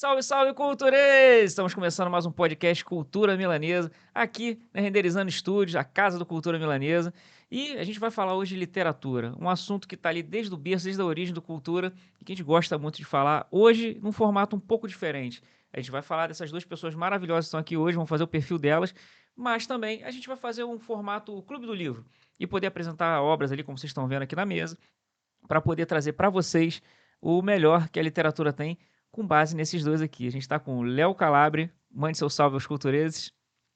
Salve, salve, cultureiros! Estamos começando mais um podcast Cultura Milanesa, aqui na Renderizando Estúdios, a casa do Cultura Milanesa. E a gente vai falar hoje de literatura, um assunto que está ali desde o berço, desde a origem do Cultura, e que a gente gosta muito de falar, hoje num formato um pouco diferente. A gente vai falar dessas duas pessoas maravilhosas que estão aqui hoje, vamos fazer o perfil delas, mas também a gente vai fazer um formato Clube do Livro, e poder apresentar obras ali, como vocês estão vendo aqui na mesa, para poder trazer para vocês o melhor que a literatura tem, com base nesses dois aqui. A gente está com o Léo Calabre, mande seu salve aos cultureses.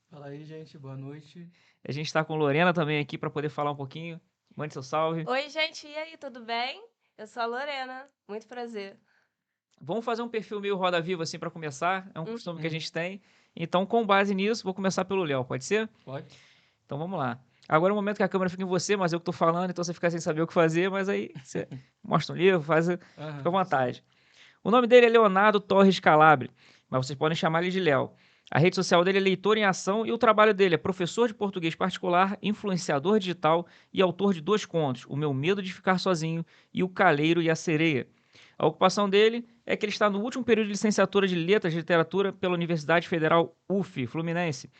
Fala aí, gente, boa noite. A gente está com Lorena também aqui para poder falar um pouquinho. Mande seu salve. Oi, gente, e aí, tudo bem? Eu sou a Lorena, muito prazer. Vamos fazer um perfil meio Roda Viva assim para começar, é um Hum, costume que a Uhum. gente tem. Então, com base nisso, vou começar pelo Léo, pode ser? Pode? Então vamos lá. Agora é o momento que a câmera fica em você, mas eu que estou falando, então você fica sem saber o que fazer, mas aí você mostra um livro, fica à Aham, sim. vontade. O nome dele é Leonardo Torres Calabre, mas vocês podem chamar ele de Léo. A rede social dele é Leitor em Ação e o trabalho dele é professor de português particular, influenciador digital e autor de dois contos, O Meu Medo de Ficar Sozinho e O Caleiro e a Sereia. A ocupação dele é que ele está no último período de licenciatura de Letras de Literatura pela Universidade Federal UF, Fluminense.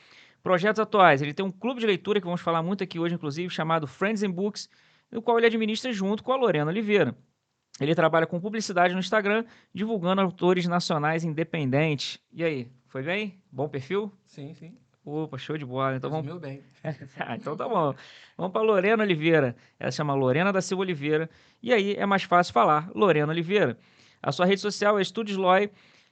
Projetos atuais, ele tem um clube de leitura que vamos falar muito aqui hoje, inclusive, chamado Friends and Books, no qual ele administra junto com a Lorena Oliveira. Ele trabalha com publicidade no Instagram, divulgando autores nacionais independentes. E aí, foi bem? Bom perfil? Sim, sim. Opa, show de bola. Então vamos. Resumiu bem. Ah, então tá bom. Vamos para Lorena Oliveira. Ela se chama Lorena da Silva Oliveira. E aí é mais fácil falar. Lorena Oliveira. A sua rede social é Estúdios Loi.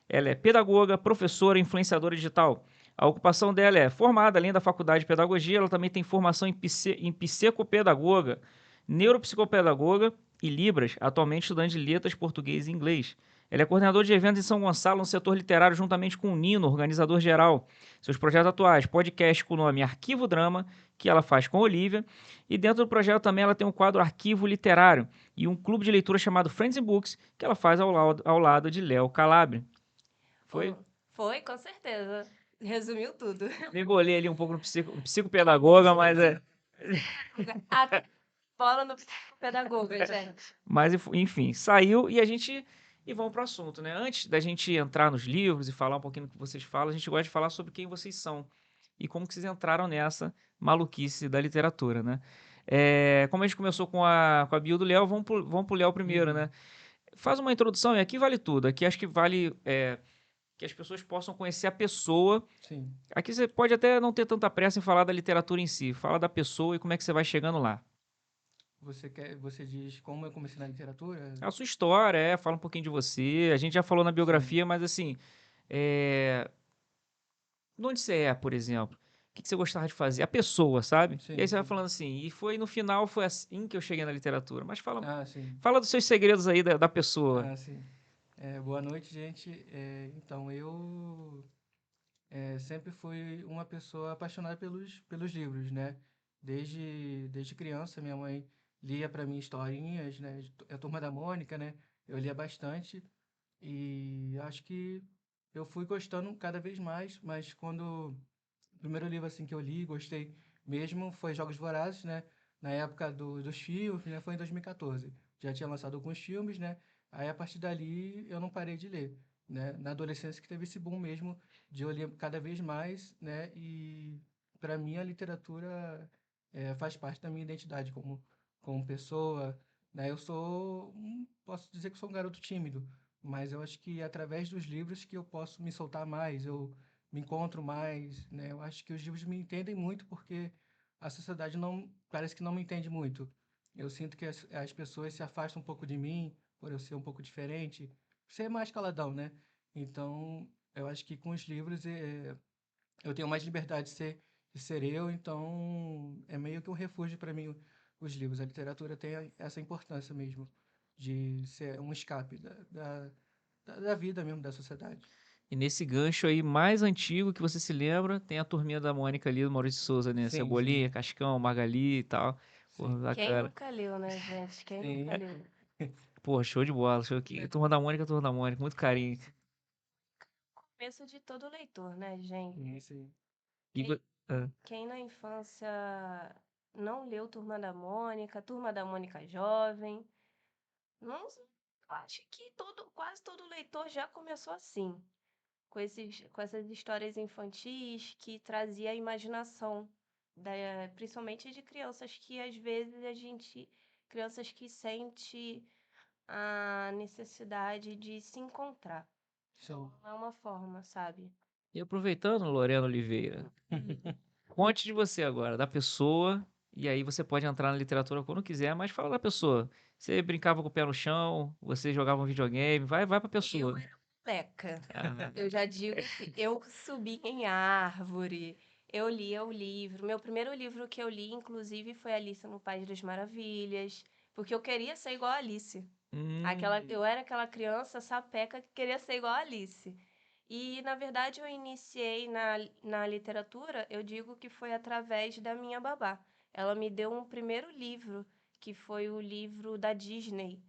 Ela é pedagoga, professora, influenciadora digital. A ocupação dela é formada, além da faculdade de pedagogia, ela também tem formação em psicopedagoga, neuropsicopedagoga e Libras, atualmente estudante de letras, português e inglês. Ela é coordenadora de eventos em São Gonçalo no setor literário, juntamente com o Nino, organizador geral. Seus projetos atuais, podcast com o nome Arquivo Drama, que ela faz com a Olivia, e dentro do projeto também ela tem um quadro Arquivo Literário e um clube de leitura chamado Friends and Books, que ela faz ao lado de Léo Calabre. Foi? oh, foi, com certeza. Resumiu tudo. Me engolei ali um pouco no psicopedagoga, mas é. A bola no pedagoga, gente. Mas enfim, saiu e vamos para o assunto, né? Antes da gente entrar nos livros e falar um pouquinho do que vocês falam, a gente gosta de falar sobre quem vocês são e como que vocês entraram nessa maluquice da literatura, né? Como a gente começou com a bio do Léo, vamos pro Léo primeiro, né? Uhum. Faz uma introdução e aqui vale tudo. Aqui acho que vale que as pessoas possam conhecer a pessoa. Sim. Aqui você pode até não ter tanta pressa em falar da literatura em si, fala da pessoa e como é que você vai chegando lá. Você diz como eu comecei na literatura? A sua história, fala um pouquinho de você. A gente já falou na Sim. biografia, mas assim, é, de onde você é, por exemplo? O que você gostava de fazer? A pessoa, sabe? E aí Sim, você vai sim. falando assim, e foi no final, foi assim que eu cheguei na literatura. Mas Ah, sim. fala dos seus segredos aí da pessoa. Ah, sim. Boa noite, gente. Então, eu sempre fui uma pessoa apaixonada pelos livros, né? Desde criança, minha mãe lia para mim historinhas, né? A Turma da Mônica, né? Eu lia bastante. E acho que eu fui gostando cada vez mais, mas quando o primeiro livro assim que eu li, gostei mesmo, foi Jogos Vorazes, né? Na época dos filmes, né? Foi em 2014. Já tinha lançado alguns filmes, né? Aí a partir dali eu não parei de ler, né? Na adolescência que teve esse boom mesmo de eu ler cada vez mais, né? E para mim a literatura faz parte da minha identidade como pessoa, né? Posso dizer que sou um garoto tímido, mas eu acho que é através dos livros que eu posso me soltar mais, eu me encontro mais, né? Eu acho que os livros me entendem muito porque a sociedade não parece que não me entende muito. Eu sinto que as pessoas se afastam um pouco de mim por eu ser um pouco diferente, ser mais caladão, né? Então, eu acho que com os livros eu tenho mais liberdade de ser eu, então é meio que um refúgio para mim os livros. A literatura tem essa importância mesmo de ser um escape da vida mesmo, da sociedade. E nesse gancho aí mais antigo que você se lembra, tem a turminha da Mônica ali, do Maurício de Souza, né? Sim, Cebolinha, sim, Cascão, Magali e tal. Pô, sim, Quem bacana. nunca leu, né, gente? Quem nunca sim. leu? Pô, show de bola. Show aqui. Turma da Mônica, muito carinho. Começo de todo leitor, né, gente? Sim, sim. E, Quem, ah, quem na infância não leu Turma da Mônica Jovem, não, acho que quase todo leitor já começou assim. com essas histórias infantis que trazia a imaginação, principalmente de crianças que às vezes crianças que sente a necessidade de se encontrar. Show. Não é uma forma, sabe? E aproveitando, Lorena Oliveira, conte de você agora, da pessoa, e aí você pode entrar na literatura quando quiser, mas fala da pessoa. Você brincava com o pé no chão, você jogava um videogame, vai pra Eu pessoa. era moleca. Ah, Eu já digo que eu subi em árvore, eu lia o livro. Meu primeiro livro que eu li, inclusive, foi Alice no País das Maravilhas, porque eu queria ser igual a Alice. Eu era aquela criança sapeca que queria ser igual a Alice. E, na verdade, eu iniciei na literatura, eu digo que foi através da minha babá. Ela me deu um primeiro livro, que foi o livro da Disney,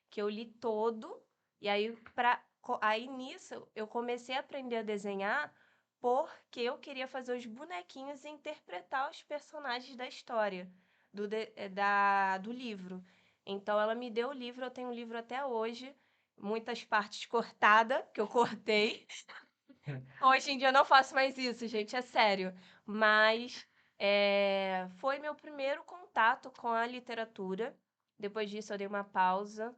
que eu li todo, e aí nisso eu comecei a aprender a desenhar porque eu queria fazer os bonequinhos e interpretar os personagens da história do livro. Então ela me deu o livro, eu tenho o livro até hoje, muitas partes cortadas, que eu cortei. Hoje em dia eu não faço mais isso, gente, é sério. Mas foi meu primeiro contato com a literatura. Depois disso eu dei uma pausa.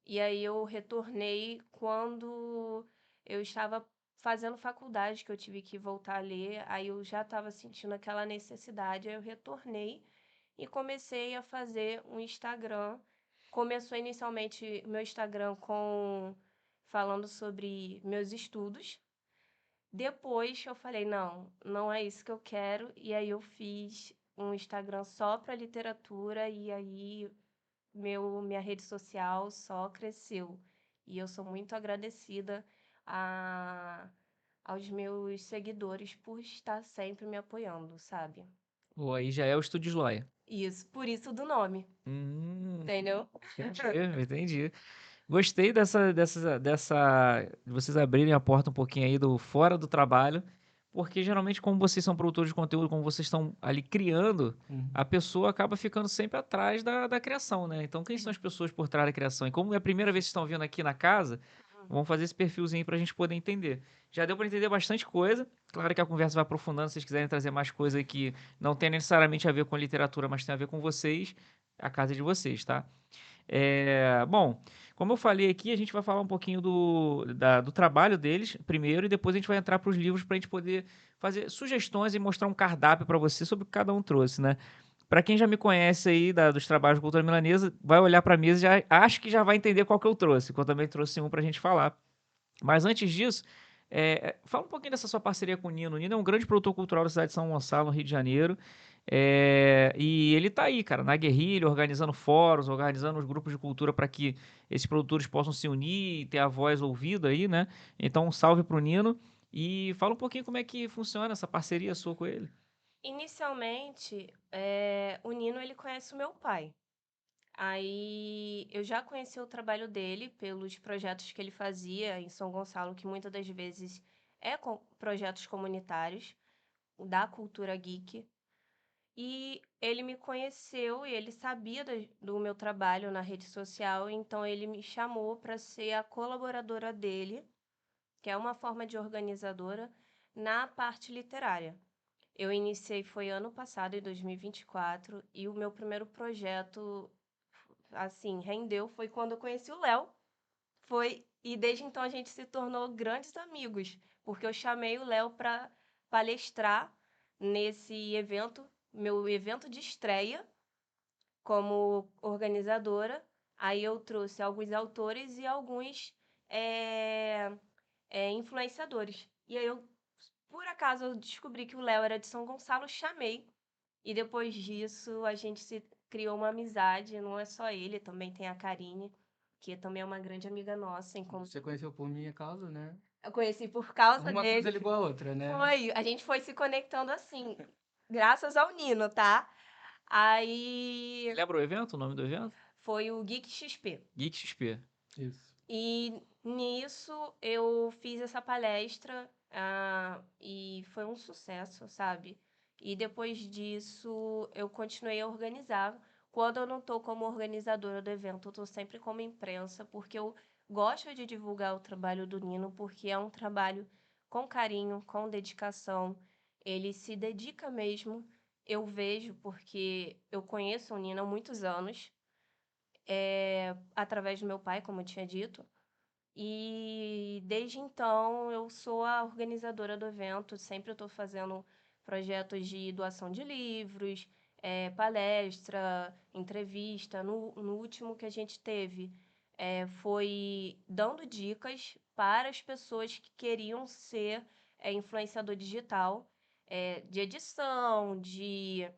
E aí eu retornei quando eu estava fazendo faculdade, que eu tive que voltar a ler. Aí eu já estava sentindo aquela necessidade. Aí eu retornei e comecei a fazer um Instagram. Começou inicialmente o meu Instagram falando sobre meus estudos. Depois eu falei, não, não é isso que eu quero. E aí eu fiz um Instagram só para literatura e aí minha rede social só cresceu. E eu sou muito agradecida a, aos meus seguidores por estar sempre me apoiando, sabe? pô, aí já é o Estúdio Sloia. Isso, por isso do nome, entendeu? Entendi. Gostei de vocês abrirem a porta um pouquinho aí do fora do trabalho, porque geralmente, como vocês são produtores de conteúdo, como vocês estão ali criando, a pessoa acaba ficando sempre atrás da criação, né? Então, quem são as pessoas por trás da criação? E como é a primeira vez que estão vindo aqui na casa, vamos fazer esse perfilzinho para a gente poder entender. Já deu para entender bastante coisa. Claro que a conversa vai aprofundando. Se vocês quiserem trazer mais coisa que não tem necessariamente a ver com literatura, mas tem a ver com vocês, a casa é de vocês, tá? Bom, como eu falei aqui, a gente vai falar um pouquinho do trabalho deles primeiro e depois a gente vai entrar para os livros para a gente poder fazer sugestões e mostrar um cardápio para você sobre o que cada um trouxe, né? Para quem já me conhece aí dos trabalhos de cultura milanesa, vai olhar para a mesa e já acho que já vai entender qual que eu trouxe, que eu também trouxe um para a gente falar. Mas antes disso, fala um pouquinho dessa sua parceria com o Nino. O Nino é um grande produtor cultural da cidade de São Gonçalo, no Rio de Janeiro. E ele tá aí, cara, na guerrilha, organizando fóruns, organizando os grupos de cultura para que esses produtores possam se unir e ter a voz ouvida aí, né? Então, um salve pro Nino. E fala um pouquinho como é que funciona essa parceria sua com ele. Inicialmente, o Nino ele conhece o meu pai. Aí eu já conheci o trabalho dele pelos projetos que ele fazia em São Gonçalo, que muitas das vezes com projetos comunitários da cultura geek. E ele me conheceu e ele sabia do meu trabalho na rede social, então ele me chamou para ser a colaboradora dele, que é uma forma de organizadora, na parte literária. Eu iniciei foi ano passado, em 2024, e o meu primeiro projeto, assim, rendeu, foi quando eu conheci o Léo. E desde então a gente se tornou grandes amigos, porque eu chamei o Léo para palestrar nesse evento, meu evento de estreia como organizadora. Aí eu trouxe alguns autores e alguns influenciadores. E aí por acaso, eu descobri que o Léo era de São Gonçalo, chamei. E depois disso, a gente se criou uma amizade. Não é só ele, também tem a Karine, que também é uma grande amiga nossa. Você conheceu por minha causa, né? Eu conheci por causa Uma coisa dele. ligou a outra, né? A gente foi se conectando assim, graças ao Nino, tá? Aí Lembra o evento, o nome do evento? foi o Geek XP. Geek XP. Isso. E nisso eu fiz essa palestra, e foi um sucesso, sabe? E depois disso eu continuei a organizar. Quando eu não estou como organizadora do evento, eu estou sempre como imprensa, porque eu gosto de divulgar o trabalho do Nino, porque é um trabalho com carinho, com dedicação. Ele se dedica mesmo. Eu vejo porque eu conheço o Nino há muitos anos, através do meu pai, como eu tinha dito. E desde então eu sou a organizadora do evento, sempre estou fazendo projetos de doação de livros, palestra, entrevista. No último que a gente teve, foi dando dicas para as pessoas que queriam ser influenciador digital, de edição, de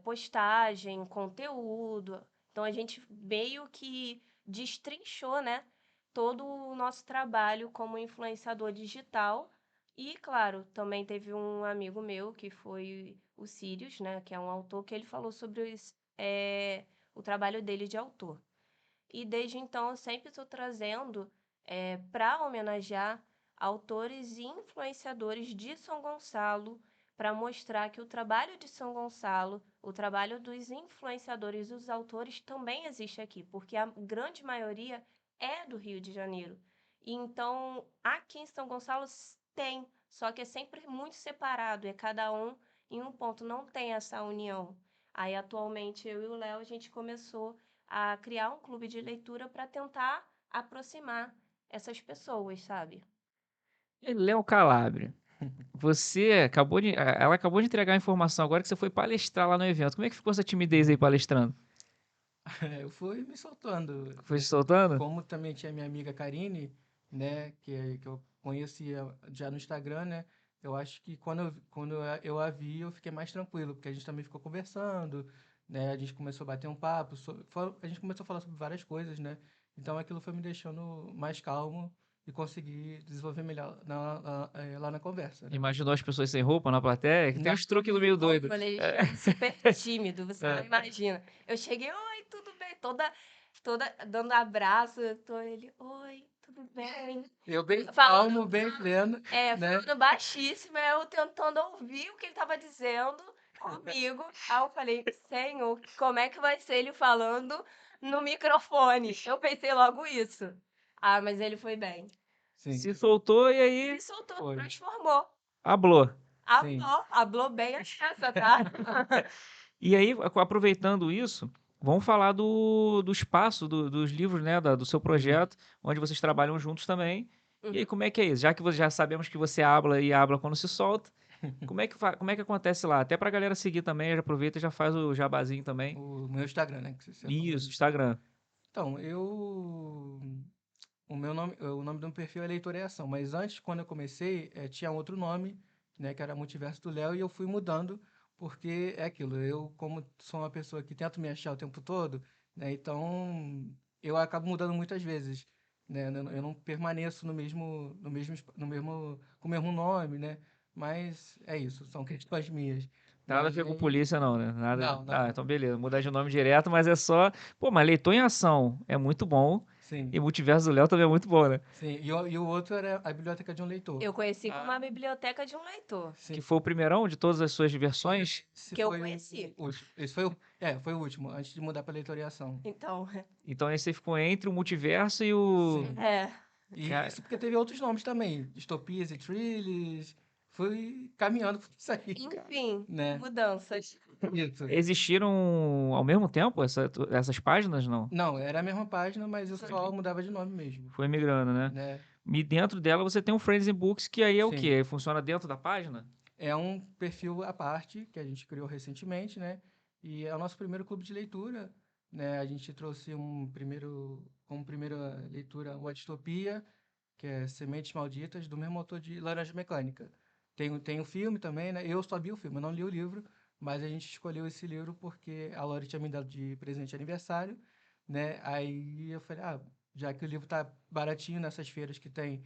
postagem, conteúdo. Então a gente meio que destrinchou, né, todo o nosso trabalho como influenciador digital. E, claro, também teve um amigo meu, que foi o Sirius, né, que é um autor, que ele falou sobre o trabalho dele de autor. E desde então eu sempre estou trazendo para homenagear autores e influenciadores de São Gonçalo, para mostrar que o trabalho de São Gonçalo, o trabalho dos influenciadores e dos autores também existe aqui, porque a grande maioria é do Rio de Janeiro. E então, aqui em São Gonçalo tem, só que é sempre muito separado, é cada um em um ponto, não tem essa união. Aí, atualmente, eu e o Léo, a gente começou a criar um clube de leitura para tentar aproximar essas pessoas, sabe? E Léo Calabria, ela acabou de entregar a informação agora que você foi palestrar lá no evento. Como é que ficou essa timidez aí palestrando? Eu fui me soltando, Foi se né? soltando? Como também tinha minha amiga Karine, né, que eu conhecia já no Instagram, né? Eu acho que quando eu a vi, eu fiquei mais tranquilo, porque a gente também ficou conversando, né? A gente começou a bater um papo, a gente começou a falar sobre várias coisas, né? Então aquilo foi me deixando mais calmo e consegui desenvolver melhor lá na conversa, né? Imaginou as pessoas sem roupa na plateia? Que tem Não, uns truques meio Ô, doido. eles é super tímido, você não imagina. Eu cheguei, oi, tudo bem? Toda dando abraço, ele, oi, tudo bem? eu bem Falando, calmo, bem pleno, né? falando baixíssimo, eu tentando ouvir o que ele tava dizendo comigo. Aí eu falei, Senhor, como é que vai ser ele falando no microfone? Eu pensei logo isso. Ah, mas ele foi bem. Sim, Se soltou e Ele aí soltou, foi. transformou. hablou. Sim. Hablou bem a essa, tá? E aí, aproveitando isso, vamos falar do espaço dos livros, né, do seu projeto, onde vocês trabalham juntos também. E aí, Uhum. como é que é isso? Já que já sabemos que você habla e habla quando se solta, como é que acontece lá? Até pra galera seguir também, já aproveita e já faz o jabazinho também. O meu Instagram, né? Que você falou. Isso, Instagram. Então, o nome do meu perfil é Leitor em Ação, mas antes, quando eu comecei, tinha outro nome, né? Que era Multiverso do Léo, e eu fui mudando, porque é aquilo, eu, como sou uma pessoa que tento me achar o tempo todo, né? Então, eu acabo mudando muitas vezes, né? Eu não permaneço com o mesmo nome, né? Mas é isso, são questões minhas, Nada a né? ver E com aí, polícia, não, né? Nada. não, Ah, não, então beleza. Mudar de nome direto, mas é só. Pô, mas Leitor em Ação é muito bom. sim. E Multiverso do Léo também é muito bom, né? Sim, e o outro era a biblioteca de um leitor. Eu conheci como a biblioteca de um leitor, Que Sim, foi o primeirão de todas as suas versões. esse que eu foi conheci. o último. Foi o último, antes de mudar para leitoriação. Então, Então esse aí ficou entre o Multiverso e o. Sim. é. E Cara, isso porque teve outros nomes também, Distopias e Trilhos. Fui caminhando por isso aí, Enfim, né? mudanças. Isso. existiram ao mesmo tempo essas páginas, não? Não, era a mesma página, mas eu só mudava de nome mesmo, Foi migrando, né? né? E dentro dela você tem o Friends in Books, que aí é o Sim. quê? Funciona dentro da página? É um perfil à parte que a gente criou recentemente, né? E é o nosso primeiro clube de leitura, né? A gente trouxe como primeira leitura, uma distopia, que é Sementes Malditas, do mesmo autor de Laranja Mecânica. Tem o filme também, né? Eu só vi o filme, eu não li o livro, mas a gente escolheu esse livro porque a Lori tinha me dado de presente de aniversário, né? Aí eu falei, já que o livro tá baratinho nessas feiras que tem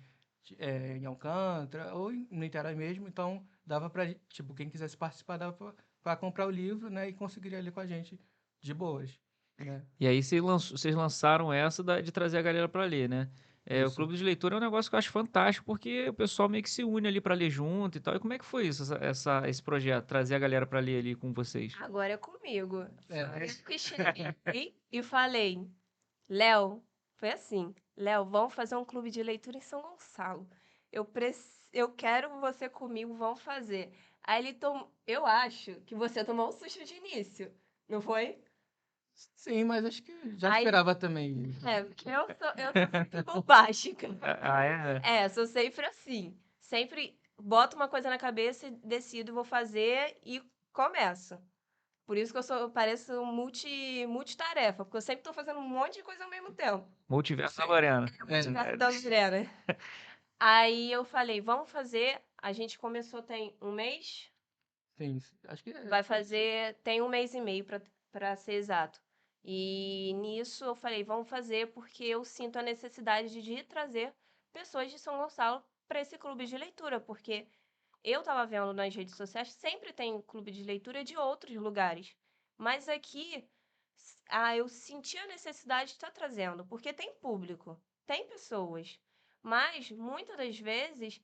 em Alcântara ou no Niterói mesmo, então dava pra, tipo, quem quisesse participar dava pra comprar o livro, né? E conseguiria ler com a gente de boas, né? E aí vocês lançaram essa de trazer a galera pra ler, né? O Isso. clube de leitura é um negócio que eu acho fantástico, porque o pessoal meio que se une ali pra ler junto e tal. E como é que foi isso, esse projeto, trazer a galera pra ler ali com vocês? Agora é comigo. É, Eu que cheguei e falei, Léo, foi assim, Léo, vamos fazer um clube de leitura em São Gonçalo. eu quero você comigo, vamos fazer. Aí eu acho que você tomou um susto de início, não foi? Sim, mas acho que já Aí, esperava também. porque eu sou sempre bombástica. É? Sou sempre assim. Sempre boto uma coisa na cabeça, decido, vou fazer e começo. Por isso que eu pareço multitarefa, porque eu sempre tô fazendo um monte de coisa ao mesmo tempo. Multiverso da Lorena. Multiverso da Lorena. Aí eu falei, vamos fazer. A gente começou tem um mês, Sim, acho que vai fazer, tem um mês e meio para ser exato. E nisso eu falei, vamos fazer porque eu sinto a necessidade de trazer pessoas de São Gonçalo para esse clube de leitura, porque eu estava vendo nas redes sociais, sempre tem clube de leitura de outros lugares. Mas aqui, eu senti a necessidade de estar trazendo, porque tem público, tem pessoas. Mas, muitas das vezes,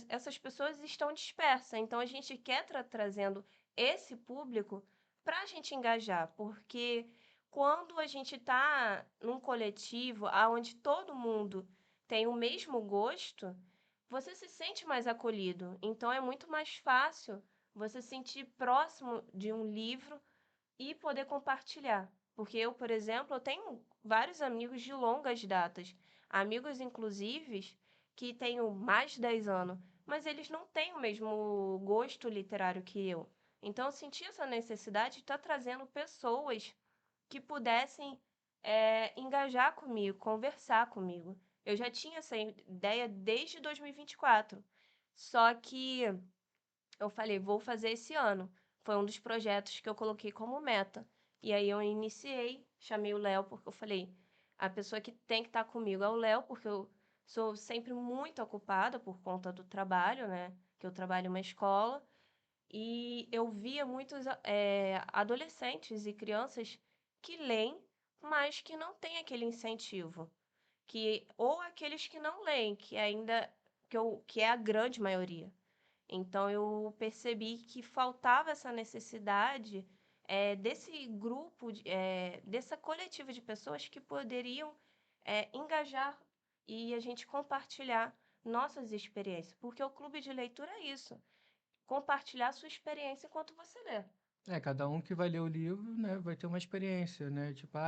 essas pessoas estão dispersas. Então, a gente quer trazendo esse público para a gente engajar, porque quando a gente está num coletivo onde todo mundo tem o mesmo gosto, você se sente mais acolhido. Então é muito mais fácil você se sentir próximo de um livro e poder compartilhar. Porque eu, por exemplo, eu tenho vários amigos de longas datas, amigos inclusive que tenho mais de 10 anos, mas eles não têm o mesmo gosto literário que eu. Então eu senti essa necessidade de estar trazendo pessoas que pudessem engajar comigo, conversar comigo. Eu já tinha essa ideia desde 2024. Só que eu falei, vou fazer esse ano. Foi um dos projetos que eu coloquei como meta. E aí eu iniciei, chamei o Léo, porque eu falei, a pessoa que tem que estar comigo é o Léo, porque eu sou sempre muito ocupada por conta do trabalho, né? Que eu trabalho em uma escola. E eu via muitos adolescentes e crianças que leem, mas que não têm aquele incentivo. Ou aqueles que não leem, que é a grande maioria. Então eu percebi que faltava essa necessidade desse grupo, dessa coletiva de pessoas que poderiam engajar e a gente compartilhar nossas experiências. Porque o clube de leitura é isso, compartilhar a sua experiência enquanto você lê. Cada um que vai ler o livro, né, vai ter uma experiência, né? Tipo,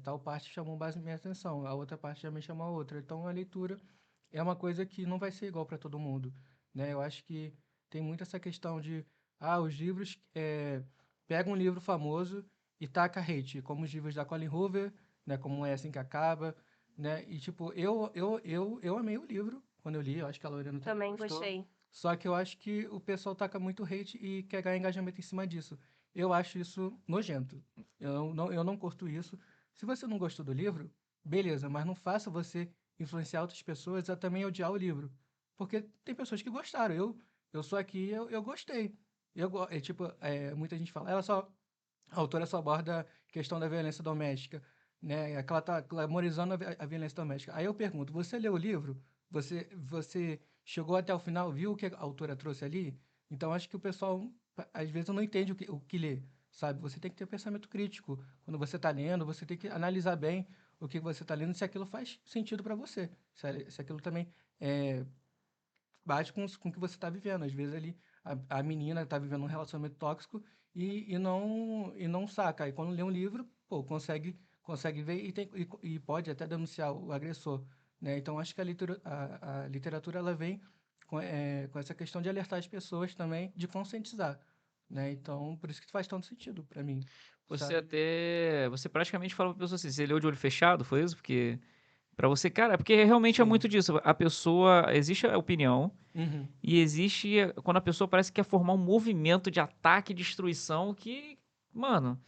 tal parte chamou mais minha atenção, a outra parte já me chamou a outra. Então, a leitura é uma coisa que não vai ser igual para todo mundo, né? Eu acho que tem muito essa questão de, os livros, pega um livro famoso e taca hate, como os livros da Colleen Hoover, né? Como É Assim que Acaba, né? E, tipo, eu amei o livro quando eu li, eu acho que a Lorena Também gostou. gostei. Só que eu acho que o pessoal taca muito hate e quer ganhar engajamento em cima disso. Eu acho isso nojento. Eu não curto isso. Se você não gostou do livro, beleza, mas não faça você influenciar outras pessoas a também odiar o livro. Porque tem pessoas que gostaram. Eu sou aqui, eu gostei. Muita gente fala, a autora só aborda a questão da violência doméstica, né? Que ela tá glamorizando a violência doméstica. Aí eu pergunto, você leu o livro? Você chegou até o final, viu o que a autora trouxe ali? Então acho que o pessoal às vezes não entende o que lê, sabe? Você tem que ter pensamento crítico. Quando você está lendo, você tem que analisar bem o que você está lendo, se aquilo faz sentido para você, se aquilo também bate com o que você está vivendo. Às vezes ali a menina está vivendo um relacionamento tóxico e não saca. Aí quando lê um livro, pô, consegue ver e pode até denunciar o agressor, né? Então acho que a literatura ela vem com essa questão de alertar as pessoas também, de conscientizar, né? Então por isso que faz tanto sentido para mim, sabe? Você praticamente falou pra pessoa assim, você leu de olho fechado, foi isso? Porque, pra você, cara, porque realmente é Sim. muito disso. A pessoa, existe a opinião Uhum. e existe quando a pessoa parece que quer formar um movimento de ataque e destruição que, mano,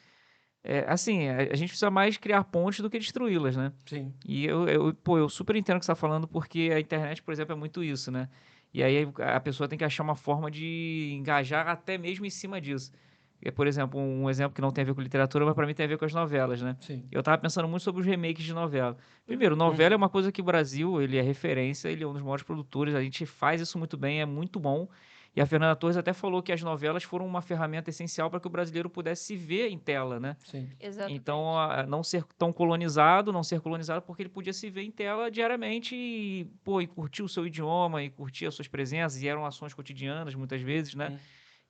assim, a gente precisa mais criar pontes do que destruí-las, né? Sim. E eu super entendo o que você tá falando, porque a internet, por exemplo, é muito isso, né? E aí a pessoa tem que achar uma forma de engajar até mesmo em cima disso. Por exemplo, um exemplo que não tem a ver com literatura, mas pra mim tem a ver com as novelas, né? Sim. Eu tava pensando muito sobre os remakes de novela. Primeiro, novela é uma coisa que o Brasil, ele é referência, ele é um dos maiores produtores, a gente faz isso muito bem, é muito bom. E a Fernanda Torres até falou que as novelas foram uma ferramenta essencial para que o brasileiro pudesse se ver em tela, né? Sim. Então, Exatamente. não ser colonizado, porque ele podia se ver em tela diariamente e, pô, e curtir o seu idioma, e curtir as suas presenças, e eram ações cotidianas, muitas vezes, né?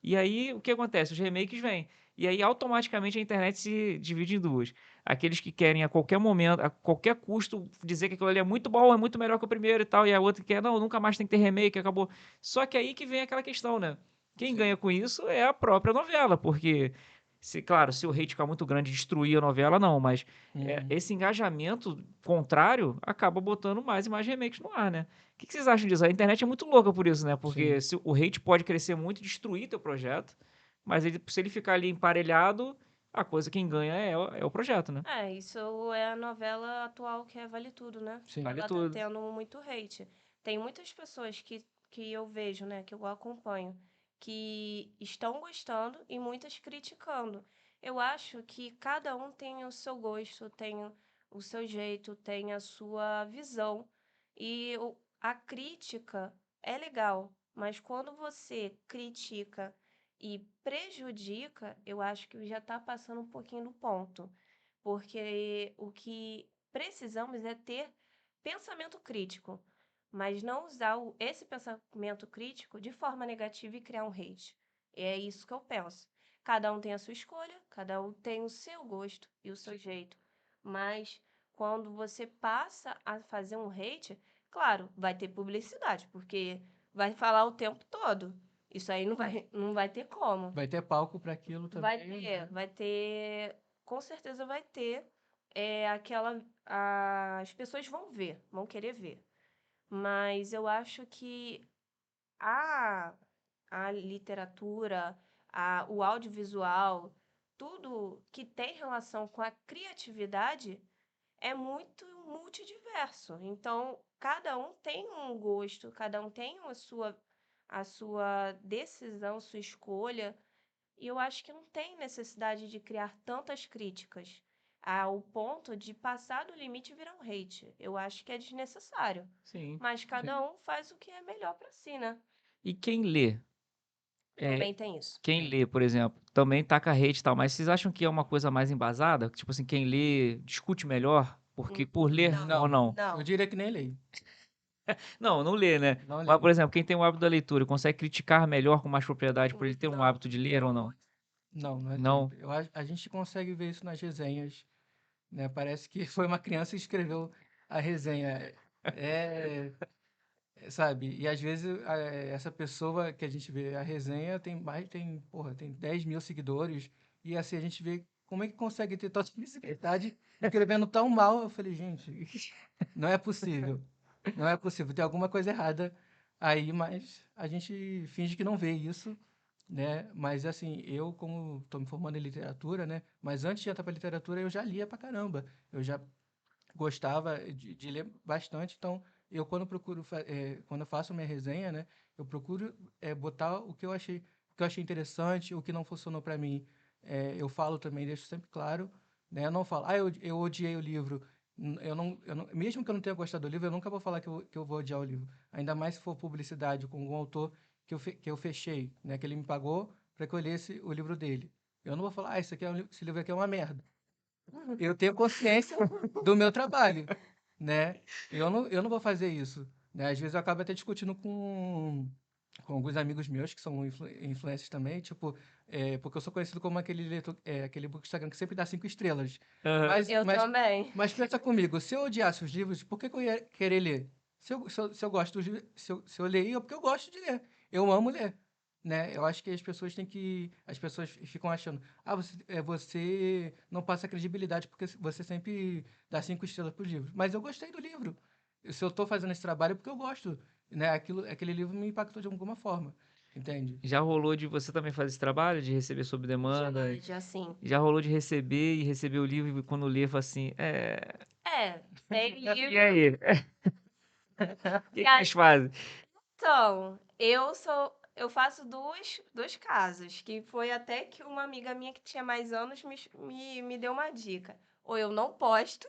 E aí, o que acontece? Os remakes vêm. E aí, automaticamente, a internet se divide em duas. Aqueles que querem a qualquer momento, a qualquer custo, dizer que aquilo ali é muito bom, é muito melhor que o primeiro e tal, e a outra que quer, não, nunca mais tem que ter remake, acabou. Só que aí que vem aquela questão, né? Quem Sim. ganha com isso é a própria novela, porque, claro, se o hate ficar muito grande e destruir a novela, não, mas esse engajamento contrário acaba botando mais e mais remakes no ar, né? O que vocês acham disso? A internet é muito louca por isso, né? Porque Sim. o hate pode crescer muito e destruir teu projeto, mas se ele ficar ali emparelhado, a coisa quem ganha é o projeto, né? Isso é a novela atual que é Vale Tudo, né? Sim. Vale Ela tá tudo. tendo muito hate. Tem muitas pessoas que eu vejo, né, que eu acompanho, que estão gostando e muitas criticando. Eu acho que cada um tem o seu gosto, tem o seu jeito, tem a sua visão. E a crítica é legal, mas quando você critica e prejudica, eu acho que já está passando um pouquinho do ponto. Porque o que precisamos é ter pensamento crítico, mas não usar esse pensamento crítico de forma negativa e criar um hate. É isso que eu penso. Cada um tem a sua escolha, cada um tem o seu gosto e o seu jeito. Mas quando você passa a fazer um hate, claro, vai ter publicidade, porque vai falar o tempo todo. Isso aí não vai ter como. Vai ter palco para aquilo também. Vai ter, com certeza vai ter, as pessoas vão ver, vão querer ver. Mas eu acho que a, a literatura, o audiovisual, tudo que tem relação com a criatividade é muito multidiverso. Então, cada um tem um gosto, cada um tem a sua decisão, sua escolha. E eu acho que não tem necessidade de criar tantas críticas ao ponto de passar do limite e virar um hate. Eu acho que é desnecessário. Sim. Mas cada um faz o que é melhor para si, né? E quem lê? Também tem isso. Quem lê, por exemplo, também taca hate e tal, mas vocês acham que é uma coisa mais embasada? Tipo assim, quem lê discute melhor? Porque por ler ou não? Eu Não. diria que nem leio. Não, não lê, né? Não Mas, leio. por exemplo, quem tem o hábito da leitura consegue criticar melhor com mais propriedade por ele ter um Não. hábito de ler ou não? Não é Não? tanto. A gente consegue ver isso nas resenhas, né? Parece que foi uma criança que escreveu a resenha. É, sabe? E às vezes essa pessoa que a gente vê a resenha tem 10 mil seguidores. E assim a gente vê como é que consegue ter tanta visibilidade escrevendo tão mal. Eu falei, gente, não é possível. Não é possível. Tem alguma coisa errada aí, mas a gente finge que não vê isso, né? Mas assim, eu como estou me formando em literatura, né? Mas antes de entrar para literatura, eu já lia pra caramba. Eu já gostava de ler bastante, então eu quando eu faço minha resenha, né? Eu procuro botar o que eu achei interessante, o que não funcionou para mim. Eu falo também, deixo sempre claro, né? Eu não falo, eu odiei o livro. Mesmo que eu não tenha gostado do livro, eu nunca vou falar que eu vou odiar o livro. Ainda mais se for publicidade com algum autor que eu fechei, né? Que ele me pagou para que eu lesse o livro dele. Eu não vou falar, esse livro aqui é uma merda. Eu tenho consciência do meu trabalho, né? Eu não vou fazer isso, né? Às vezes eu acabo até discutindo com alguns amigos meus que são influencers também, tipo, porque eu sou conhecido como aquele leitor, aquele book Instagram que sempre dá 5 estrelas. Aham. Mas, Eu mas, também. mas pensa comigo, se eu odiasse os livros, por que que eu ia querer ler? Se eu gosto dos livros, se eu leio, é porque eu gosto de ler. Eu amo ler, né? Eu acho que as pessoas ficam achando, você não passa credibilidade porque você sempre dá 5 estrelas pro livro. Mas eu gostei do livro. Se eu estou fazendo esse trabalho é porque eu gosto, né? Aquele livro me impactou de alguma forma, entende? Já rolou de você também fazer esse trabalho, de receber sob demanda? Já sim. Já rolou de receber e receber o livro e quando lê, fala assim, Tem e livro. aí? O que que vocês fazem? Então, eu faço dois casos, que foi até que uma amiga minha que tinha mais anos me deu uma dica. Ou eu não posto,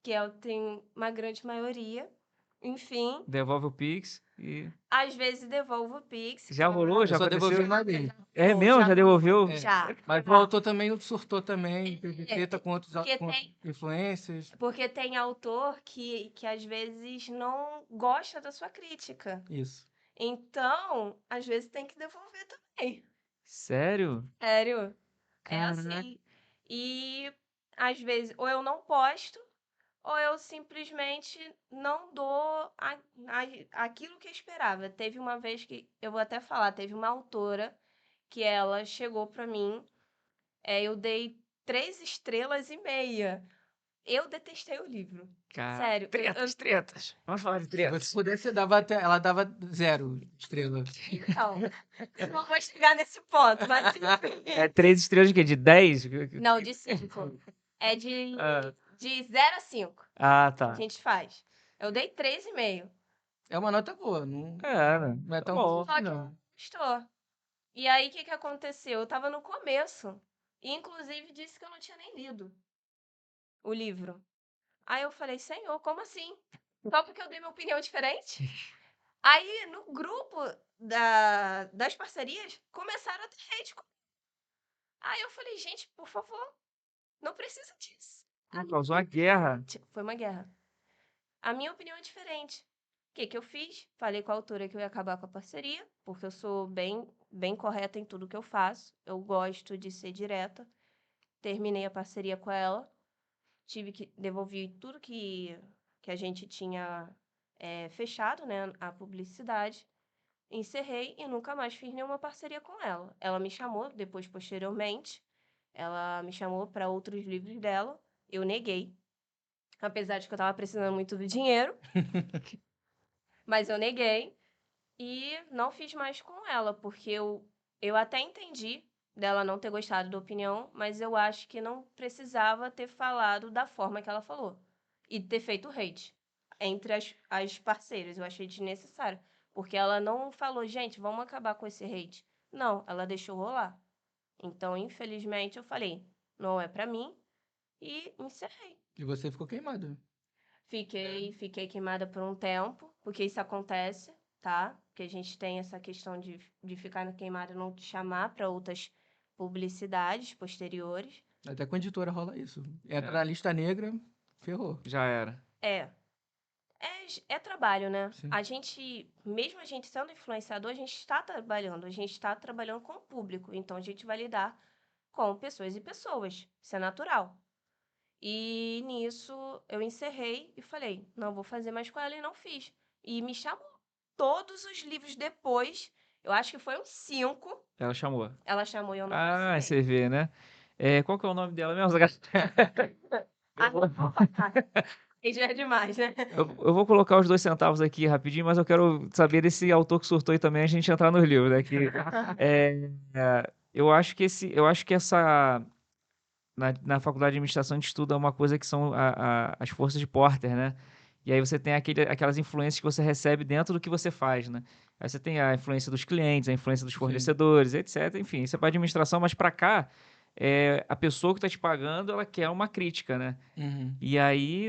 que tem uma grande maioria, Enfim, Devolve o Pix e... às vezes devolvo o Pix. Já rolou? Já Eu só devolvi aconteceu? uma vez. É Bom, mesmo? Já rolou. devolveu? É. Já. Mas o autor também surtou também, teve É, treta com outros porque com tem- influências. Porque tem autor que às vezes não gosta da sua crítica. Isso. Então, às vezes tem que devolver também. Sério? Sério. É Caraca. assim. E às vezes, ou eu não posto, ou eu simplesmente não dou aquilo que eu esperava. Teve uma vez que, eu vou até falar, teve uma autora que ela chegou pra mim, eu dei 3,5 estrelas. Eu detestei o livro. Cara, Sério. tretas. Vamos falar de Se tretas. você pudesse, ela dava 0 estrela. Então, eu não vou chegar nesse ponto, mas enfim. É 3 estrelas de quê? De 10? Não, de 5. É de Ah. 0 a 5. Ah, tá. A gente faz. Eu dei 3,5. É uma nota boa, não, não é Tá tão bom. ruim, Só que não. gostou. E aí, o que aconteceu? Eu tava no começo. E, inclusive, disse que eu não tinha nem lido o livro. Aí eu falei, Senhor, como assim? Só porque eu dei minha opinião diferente? Aí, no grupo das parcerias, começaram a ter hate. Aí eu falei, gente, por favor, não precisa disso. Causou uma guerra. Tipo, foi uma guerra. A minha opinião é diferente. O que eu fiz? Falei com a autora que eu ia acabar com a parceria, porque eu sou bem correta em tudo que eu faço. Eu gosto de ser direta. Terminei a parceria com ela. Devolvi tudo que a gente tinha fechado, né? A publicidade. Encerrei e nunca mais fiz nenhuma parceria com ela. Ela me chamou depois, posteriormente. Ela me chamou para outros livros dela. Eu neguei. Apesar de que eu estava precisando muito do dinheiro. Mas eu neguei. E não fiz mais com ela, porque eu até entendi dela não ter gostado da opinião, mas eu acho que não precisava ter falado da forma que ela falou. E ter feito hate entre as parceiras. Eu achei desnecessário. Porque ela não falou, gente, vamos acabar com esse hate. Não, ela deixou rolar. Então, infelizmente, eu falei, não é pra mim. E encerrei. E você ficou queimado. Fiquei queimada por um tempo, porque isso acontece, tá? Porque a gente tem essa questão de ficar queimada e não te chamar para outras publicidades posteriores. Até com a editora rola isso. Entra na lista negra, ferrou. Já era. É trabalho, né? Sim. Mesmo a gente sendo influenciador, a gente está trabalhando com o público. Então, a gente vai lidar com pessoas e pessoas. Isso é natural. E nisso eu encerrei e falei, não vou fazer mais com ela e não fiz. E me chamou. Todos os livros depois, eu acho que foi uns 5, Ela chamou. ela chamou e eu não Ah, participei. você vê, né? Qual que é o nome dela mesmo? E já é demais, né? Eu vou colocar os 2 centavos aqui rapidinho, mas eu quero saber desse autor que surtou aí também, a gente entrar nos livros, né? Eu acho que essa... Na faculdade de administração a gente estuda uma coisa que são as forças de Porter, né? E aí você tem aquelas influências que você recebe dentro do que você faz, né? Aí você tem a influência dos clientes, a influência dos fornecedores, etc. Enfim, isso é para administração, mas para cá, a pessoa que está te pagando, ela quer uma crítica, né? Uhum. E aí,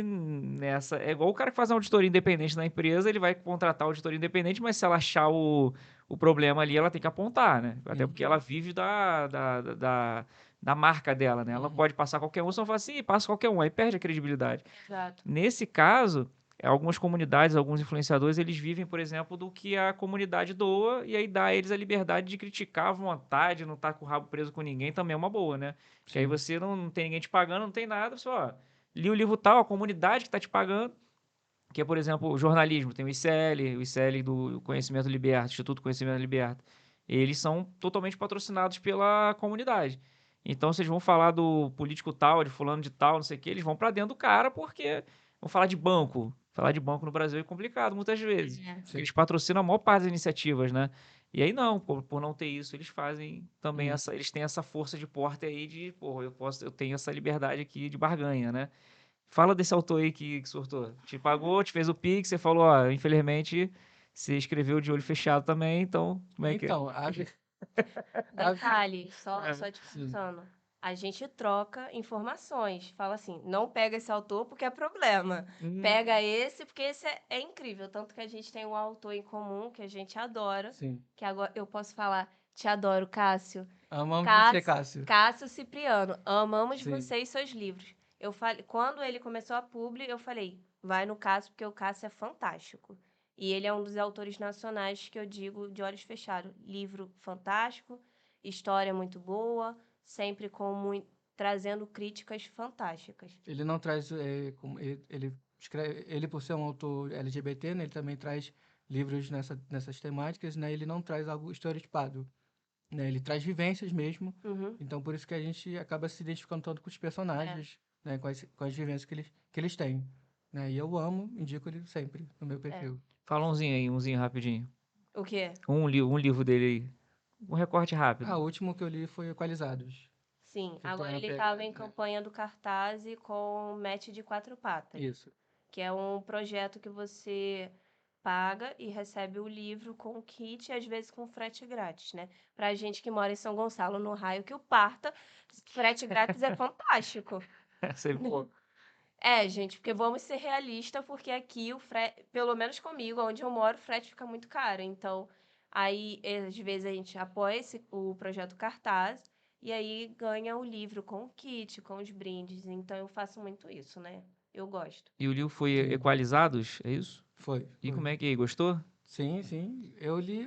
é igual o cara que faz uma auditoria independente na empresa, ele vai contratar a auditoria independente, mas se ela achar o problema ali, ela tem que apontar, né? Até porque ela vive da marca dela, né? Ela pode passar qualquer um, só fala assim, passa qualquer um, aí perde a credibilidade. Exato. Nesse caso, algumas comunidades, alguns influenciadores, eles vivem, por exemplo, do que a comunidade doa, e aí dá a eles a liberdade de criticar à vontade, não tá com o rabo preso com ninguém, também é uma boa, né? Porque aí você não tem ninguém te pagando, não tem nada, só li o livro tal, a comunidade que tá te pagando, que é, por exemplo, o jornalismo, tem o ICL do Conhecimento Liberto, Instituto Conhecimento Liberto. Eles são totalmente patrocinados pela comunidade. Então, vocês vão falar do político tal, de fulano de tal, não sei o que, eles vão para dentro do cara porque vão falar de banco. Falar de banco no Brasil é complicado muitas vezes. Eles patrocinam a maior parte das iniciativas, né? E aí não, por não ter isso, eles fazem também eles têm essa força de porta aí de, pô, eu tenho essa liberdade aqui de barganha, né? Fala desse autor aí que surtou. Te pagou, te fez o Pix, você falou, ó, infelizmente, você escreveu de olho fechado também, então, como é que é? Então, Detalhe, só te passando. a gente troca informações. Fala assim, não pega esse autor porque é problema. Pega esse porque esse é incrível. Tanto que a gente tem um autor em comum que a gente adora. Sim. Que agora eu posso falar, te adoro, Cássio. Amamos você, Cássio. Cássio Cipriano, amamos Sim. você e seus livros. Eu falei, quando ele começou a publi, eu falei, vai no Cássio, porque o Cássio é fantástico. E ele é um dos autores nacionais que eu digo de olhos fechados. Livro fantástico, história muito boa, sempre trazendo críticas fantásticas. Ele não traz, ele escreve, ele por ser um autor LGBT, né, ele também traz livros nessas temáticas, né, ele não traz algo estereotipado, né, ele traz vivências mesmo, então por isso que a gente acaba se identificando tanto com os personagens, né, com as vivências que eles têm, né, e eu indico ele sempre no meu perfil. Fala umzinho rapidinho. O quê? Um livro dele aí. Um recorte rápido. O último que eu li foi Equalizados. Sim, agora ele estava em campanha do Cartaz com Match de 4 Patas. Isso. Que é um projeto que você paga e recebe o livro com o kit e às vezes com frete grátis, né? Pra gente que mora em São Gonçalo, no raio que o parta, frete grátis é fantástico. Sempre bom. Gente, porque vamos ser realistas, porque aqui pelo menos comigo, onde eu moro, o frete fica muito caro. Então, aí, às vezes, a gente apoia o projeto Cartaz e aí ganha o livro com o kit, com os brindes. Então, eu faço muito isso, né? Eu gosto. E o livro foi Sim. Equalizados, é isso? Foi. E como é que gostou? Sim. Eu li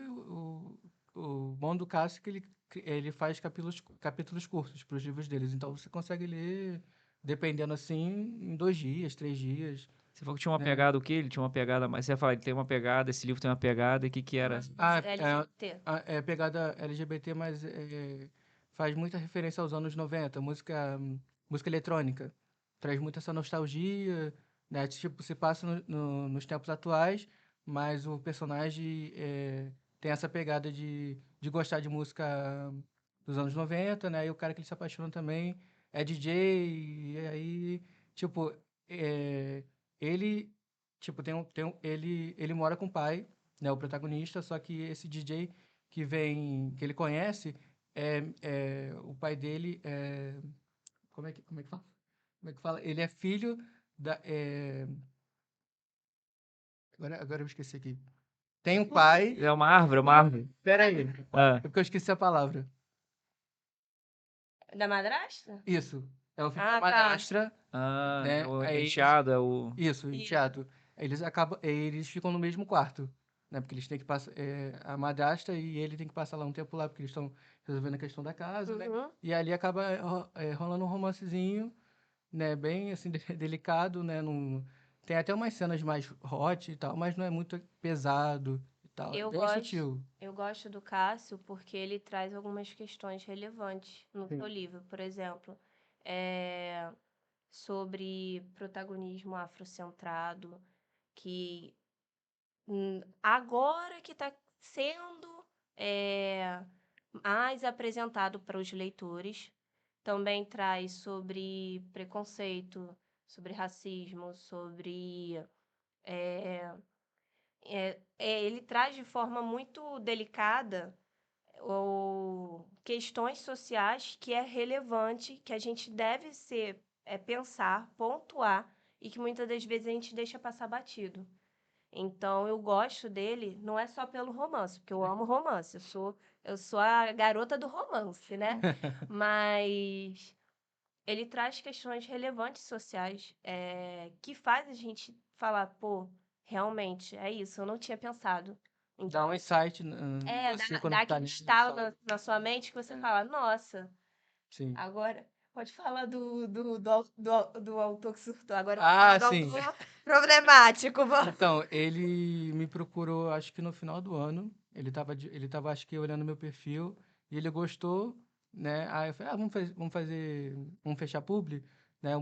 o bom do Cássio que ele faz capítulos curtos para os livros deles. Então você consegue ler, dependendo assim, em 2 dias, 3 dias. Você falou que tinha uma pegada, o quê? Ele tinha uma pegada, mas você fala, ele tem uma pegada, esse livro tem uma pegada, e o que era? LGBT. É pegada LGBT, mas faz muita referência aos anos 90, música eletrônica. Traz muito essa nostalgia, né? Tipo, se passa nos tempos atuais, mas o personagem tem essa pegada de gostar de música dos anos 90, né? E o cara que ele se apaixona também é DJ, e aí, tipo, ele, tipo, ele mora com o pai, né? O protagonista, só que esse DJ que ele conhece, o pai dele como é que fala? Como é que fala? Ele é filho da. Agora eu esqueci aqui. Tem um pai. É uma árvore, é uma árvore. Pera aí. Ah. É porque eu esqueci a palavra. Da madrasta? Isso. É o filho da Tá. madrastra. Né? É o Aí enteado, é o... Isso, enteado. Eles ficam no mesmo quarto, né? Porque eles têm que passar, a madrasta e ele tem que passar lá um tempo lá, porque eles estão resolvendo a questão da casa, né? E ali acaba rolando um romancezinho, né? Bem, assim, delicado, né? Tem até umas cenas mais hot e tal, mas não é muito pesado e tal. É bem sutil. Eu gosto do Cássio porque ele traz algumas questões relevantes no seu livro. Por exemplo, sobre protagonismo afrocentrado, que agora que está sendo mais apresentado para os leitores. Também traz sobre preconceito, sobre racismo, sobre... ele traz de forma muito delicada questões sociais que é relevante, que a gente deve pensar, pontuar, e que muitas das vezes a gente deixa passar batido. Então, eu gosto dele, não é só pelo romance, porque eu amo romance, eu sou a garota do romance, né? Mas ele traz questões relevantes sociais que faz a gente falar, pô, realmente, é isso, eu não tinha pensado. Dá um insight você quando Dá tá aquele estalo na sua mente que você fala, nossa, Sim. agora pode falar do autor que surtou. Agora sim. autor problemático. Então, ele me procurou, acho que no final do ano. Ele tava, acho que, olhando meu perfil e ele gostou, né? Aí eu falei, vamos fechar publi, né?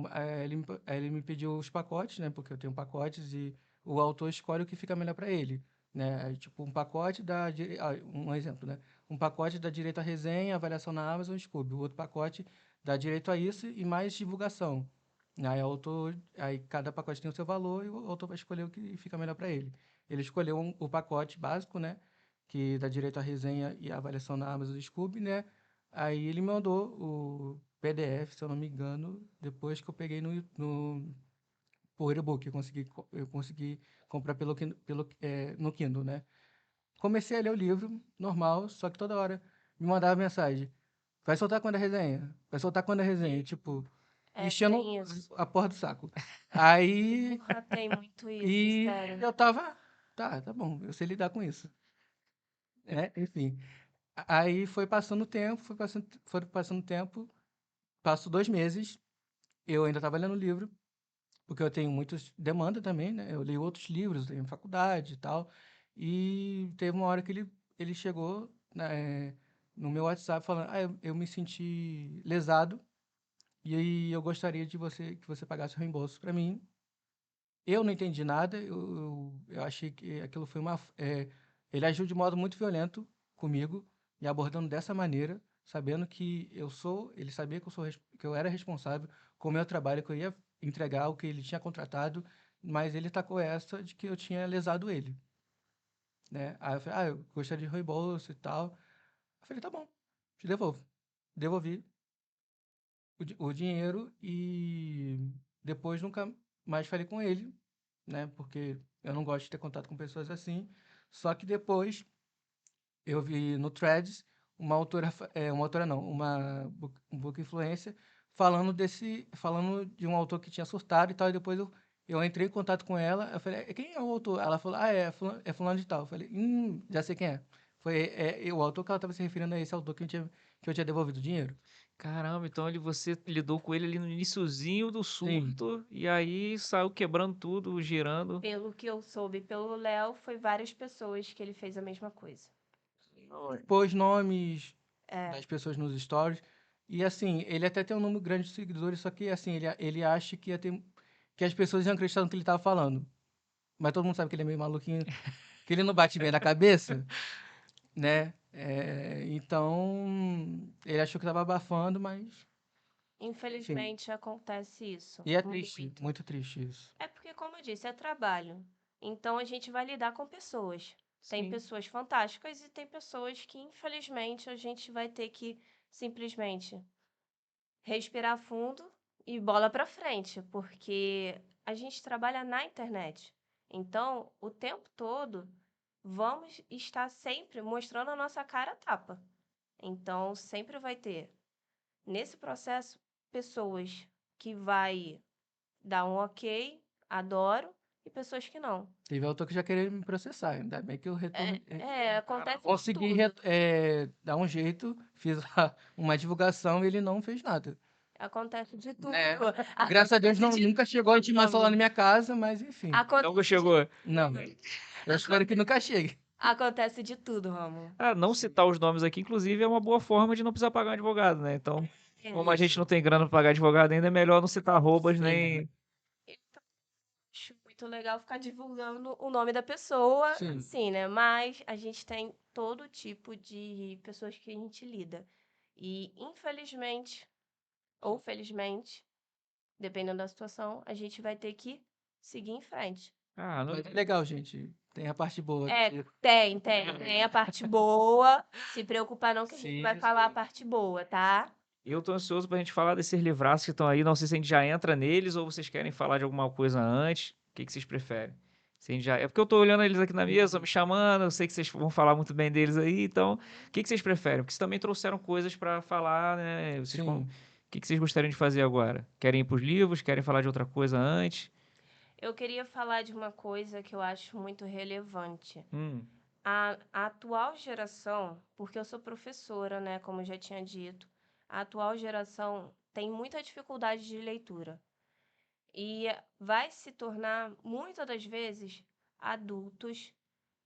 Aí ele me pediu os pacotes, né? Porque eu tenho pacotes e o autor escolhe o que fica melhor para ele, né? Aí, tipo, um exemplo, né? Um pacote dá direito à resenha, avaliação na Amazon, Scoob. O outro pacote dá direito a isso e mais divulgação. Aí cada pacote tem o seu valor e o autor vai escolher o que fica melhor para ele. Ele escolheu o pacote básico, né? Que dá direito à resenha e à avaliação na Amazon do Scoob, né? Aí ele mandou PDF, se eu não me engano, depois que eu peguei no por e-book, eu consegui comprar no Kindle, né? Comecei a ler o livro, normal, só que toda hora me mandava mensagem. Vai soltar quando a resenha? Vai soltar quando a resenha? Tipo, enchendo Tem isso. a porra do saco. Aí, Porra, tem muito isso, e sério. eu tava, tá bom, eu sei lidar com isso, né? Enfim. Aí foi passando o tempo, foi passando o tempo, passou 2 meses, eu ainda tava lendo o livro, porque eu tenho muitas demanda também, né? Eu leio outros livros, tenho faculdade e tal. E teve uma hora que ele chegou, né, no meu WhatsApp falando: eu me senti lesado e aí eu gostaria de que você pagasse o reembolso para mim. Eu não entendi nada, eu achei que aquilo foi ele agiu de modo muito violento comigo, me abordando dessa maneira, sabendo que ele sabia que que eu era responsável com o meu trabalho, que eu ia entregar o que ele tinha contratado, mas ele tacou essa de que eu tinha lesado ele, né? Aí eu falei: eu gostaria de reembolso e tal. Eu falei: tá bom, te devolvo. Devolvi o dinheiro e depois nunca mais falei com ele, né? Porque eu não gosto de ter contato com pessoas assim. Só que depois eu vi no Threads uma autora não, um book influencer falando de um autor que tinha surtado e tal. E depois eu entrei em contato com ela. Eu falei: quem é o autor? Ela falou: é fulano de tal. Eu falei: já sei quem é. O autor que ela estava se referindo a esse autor que eu tinha devolvido o dinheiro. Caramba, então você lidou com ele ali no iniciozinho do Sim. surto e aí saiu quebrando tudo, girando. Pelo que eu soube pelo Léo, foi várias pessoas que ele fez a mesma coisa. Pôs nomes É, das pessoas nos stories. E assim, ele até tem um número grande de seguidores, só que assim, ele acha que as pessoas iam acreditar no que ele tava falando. Mas todo mundo sabe que ele é meio maluquinho, que ele não bate bem na cabeça, né? Então, ele achou que tava abafando, mas, enfim. infelizmente acontece isso. E é triste, Muito. muito triste isso. É porque, como eu disse, é trabalho. Então a gente vai lidar com pessoas. Tem Sim. pessoas fantásticas e tem pessoas que, infelizmente, a gente vai ter que simplesmente respirar fundo e bola para frente, porque a gente trabalha na internet. Então, o tempo todo, vamos estar sempre mostrando a nossa cara a tapa. Então, sempre vai ter, nesse processo, pessoas que vai dar um ok, adoro, e pessoas que não. Teve autor que já queria me processar, ainda bem que eu Acontece de consegui tudo. dar um jeito, fiz uma divulgação e ele não fez nada. Acontece de tudo. É. Graças a Deus nunca chegou a intimação lá na minha casa, mas enfim. Acontece Nunca chegou. Não. Eu espero que nunca chegue. Acontece de tudo, Ramo. Não citar os nomes aqui, inclusive, é uma boa forma de não precisar pagar um advogado, né? Então, como a gente não tem grana pra pagar advogado ainda, é melhor não citar arrobas Sim. nem. Eu acho muito legal ficar divulgando o nome da pessoa, Sim. assim, né? Mas a gente tem todo tipo de pessoas que a gente lida. E, infelizmente, ou felizmente, dependendo da situação, a gente vai ter que seguir em frente. Não... Mas é legal, gente. Tem a parte boa. Tem a parte boa. Se preocupa não que a gente Sim, vai falar a parte boa, tá? Eu tô ansioso pra gente falar desses livraços que estão aí. Não sei se a gente já entra neles ou vocês querem falar de alguma coisa antes. O que vocês preferem? Se a gente já... É porque eu tô olhando eles aqui na mesa, me chamando. Eu sei que vocês vão falar muito bem deles aí. Então, o que vocês preferem? Porque vocês também trouxeram coisas pra falar, né? Sim. O que vocês gostariam de fazer agora? Querem ir pros livros? Querem falar de outra coisa antes? Eu queria falar de uma coisa que eu acho muito relevante. Hum, A atual geração, porque eu sou professora, né, como eu já tinha dito, a atual geração tem muita dificuldade de leitura e vai se tornar, muitas das vezes, adultos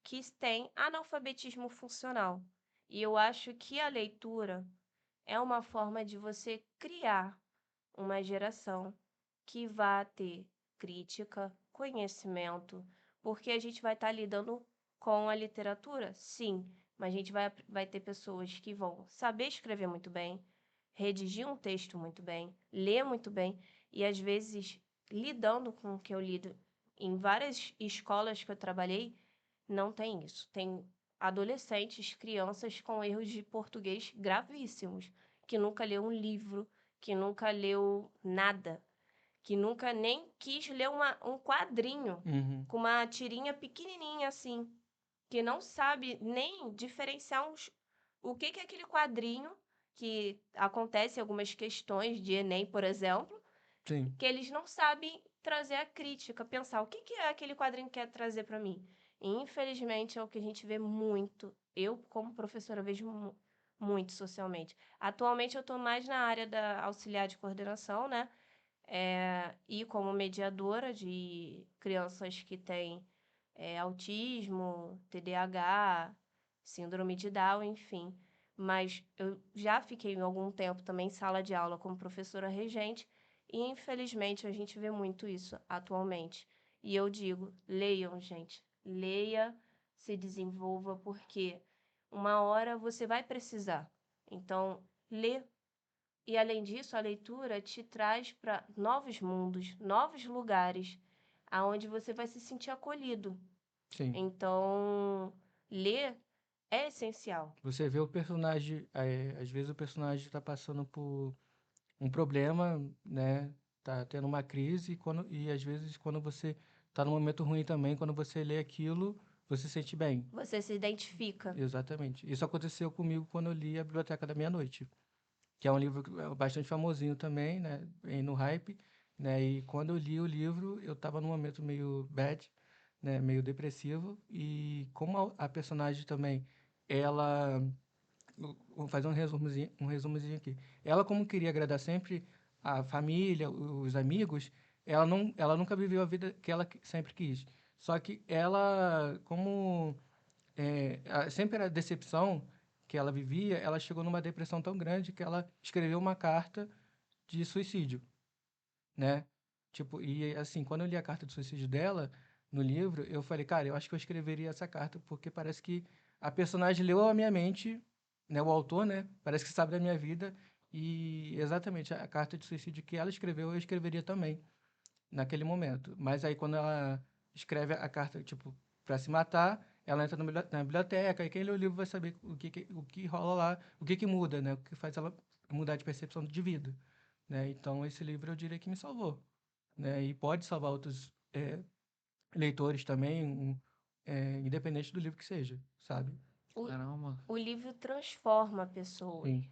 que têm analfabetismo funcional. E eu acho que a leitura é uma forma de você criar uma geração que vá ter crítica, conhecimento, porque a gente vai estar lidando com a literatura, sim, mas a gente vai ter pessoas que vão saber escrever muito bem, redigir um texto muito bem, ler muito bem, e às vezes, lidando com o que eu lido em várias escolas que eu trabalhei, não tem isso. Tem adolescentes, crianças com erros de português gravíssimos, que nunca leu um livro, que nunca leu nada, que nunca nem quis ler um quadrinho com uma tirinha pequenininha assim, que não sabe nem diferenciar o que é aquele quadrinho, que acontece em algumas questões de Enem, por exemplo, Sim. que eles não sabem trazer a crítica, pensar o que é aquele quadrinho que quer trazer para mim. E, infelizmente, é o que a gente vê muito. Eu, como professora, vejo muito socialmente. Atualmente, eu estou mais na área da auxiliar de coordenação, né? E como mediadora de crianças que têm autismo, TDAH, síndrome de Down, enfim. Mas eu já fiquei algum tempo também em sala de aula como professora regente e, infelizmente, a gente vê muito isso atualmente. E eu digo, leiam, gente. Leia, se desenvolva, porque uma hora você vai precisar. Então, lê. E, além disso, a leitura te traz para novos mundos, novos lugares, aonde você vai se sentir acolhido. Sim. Então, ler é essencial. Você vê o personagem, às vezes o personagem está passando por um problema, né? Tá tendo uma crise e às vezes quando você tá num momento ruim também, quando você lê aquilo, você se sente bem. Você se identifica. Exatamente. Isso aconteceu comigo quando eu li A Biblioteca da Meia-Noite, que é um livro bastante famosinho também, né? No hype, né? E quando eu li o livro, eu estava num momento meio bad, né? Meio depressivo e como a personagem também, ela vou fazer um resumozinho aqui. Ela, como queria agradar sempre a família, os amigos, ela nunca viveu a vida que ela sempre quis. Só que ela, como sempre era decepção que ela vivia, ela chegou numa depressão tão grande que ela escreveu uma carta de suicídio, né? Tipo, e assim, quando eu li a carta de suicídio dela no livro, eu falei, cara, eu acho que eu escreveria essa carta porque parece que a personagem leu a minha mente, né, o autor, né, parece que sabe da minha vida e exatamente a carta de suicídio que ela escreveu, eu escreveria também naquele momento. Mas aí quando ela escreve a carta, tipo, para se matar, ela entra na biblioteca e quem lê o livro vai saber o que rola lá, o que muda, né, o que faz ela mudar de percepção de vida, né? Então esse livro eu diria que me salvou, né? E pode salvar outros leitores também, independente do livro que seja, sabe? Caramba. O livro transforma pessoas. Sim.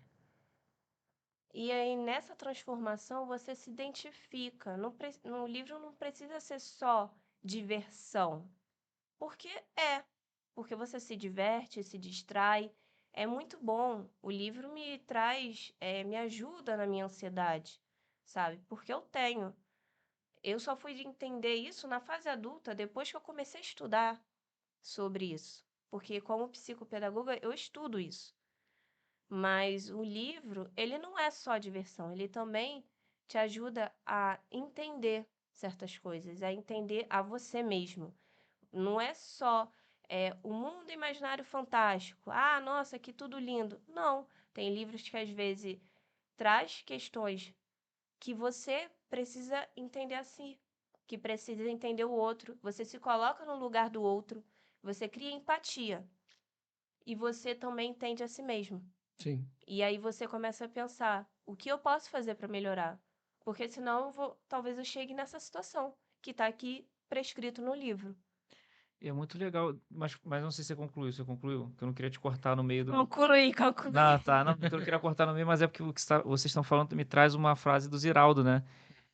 E aí, nessa transformação, você se identifica. No livro não precisa ser só diversão. Porque porque você se diverte, se distrai. É muito bom. O livro me traz, me ajuda na minha ansiedade, sabe? Porque eu tenho. Eu só fui entender isso na fase adulta, depois que eu comecei a estudar sobre isso. Porque como psicopedagoga, eu estudo isso. Mas o livro, ele não é só diversão, ele também te ajuda a entender certas coisas, a entender a você mesmo. Não é só o mundo imaginário fantástico. Ah, nossa, que tudo lindo. Não, tem livros que às vezes traz questões que você precisa entender a si, que precisa entender o outro. Você se coloca no lugar do outro, você cria empatia e você também entende a si mesmo. Sim. E aí você começa a pensar, o que eu posso fazer para melhorar? Porque senão talvez eu chegue nessa situação que está aqui prescrito no livro. É muito legal, mas não sei se você concluiu. Você concluiu? Que eu não queria te cortar no meio do. Concluí. Não, tá. Não, porque eu não queria cortar no meio, mas é porque o que vocês estão falando me traz uma frase do Ziraldo, né?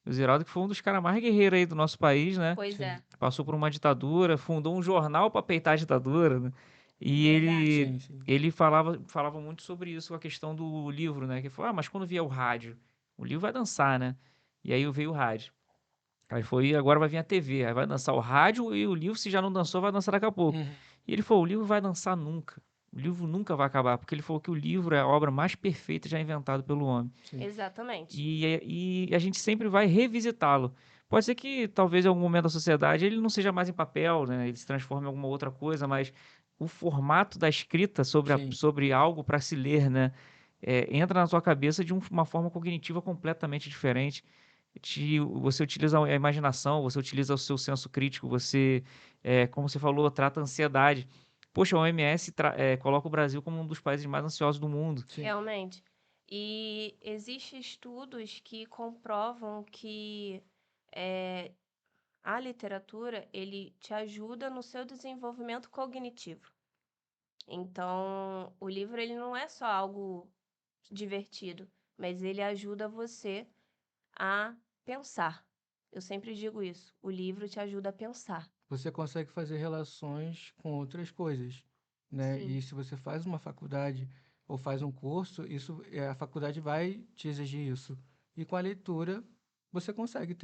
O Ziraldo que foi um dos caras mais guerreiros aí do nosso país, né? Pois Sim. é. Passou por uma ditadura, fundou um jornal para peitar a ditadura, né? E Verdade. Sim. ele falava muito sobre isso, com a questão do livro, né? Que falou, mas quando vier o rádio, o livro vai dançar, né? E aí veio o rádio. Aí foi, agora vai vir a TV, aí vai dançar o rádio e o livro, se já não dançou, vai dançar daqui a pouco. Uhum. E ele falou, o livro vai dançar nunca. O livro nunca vai acabar, porque ele falou que o livro é a obra mais perfeita já inventada pelo homem. Sim. Exatamente. E a gente sempre vai revisitá-lo. Pode ser que talvez em algum momento da sociedade ele não seja mais em papel, né? Ele se transforme em alguma outra coisa, mas o formato da escrita Sim. sobre algo para se ler, né? Entra na sua cabeça de uma forma cognitiva completamente diferente. Você utiliza a imaginação, você utiliza o seu senso crítico, você, como você falou, trata a ansiedade. Poxa, a OMS coloca o Brasil como um dos países mais ansiosos do mundo. Sim. Realmente. E existem estudos que comprovam que a literatura, ele te ajuda no seu desenvolvimento cognitivo. Então, o livro ele não é só algo divertido, mas ele ajuda você a pensar. Eu sempre digo isso, o livro te ajuda a pensar. Você consegue fazer relações com outras coisas, né? Sim. E se você faz uma faculdade ou faz um curso, isso, a faculdade vai te exigir isso. E com a leitura, você consegue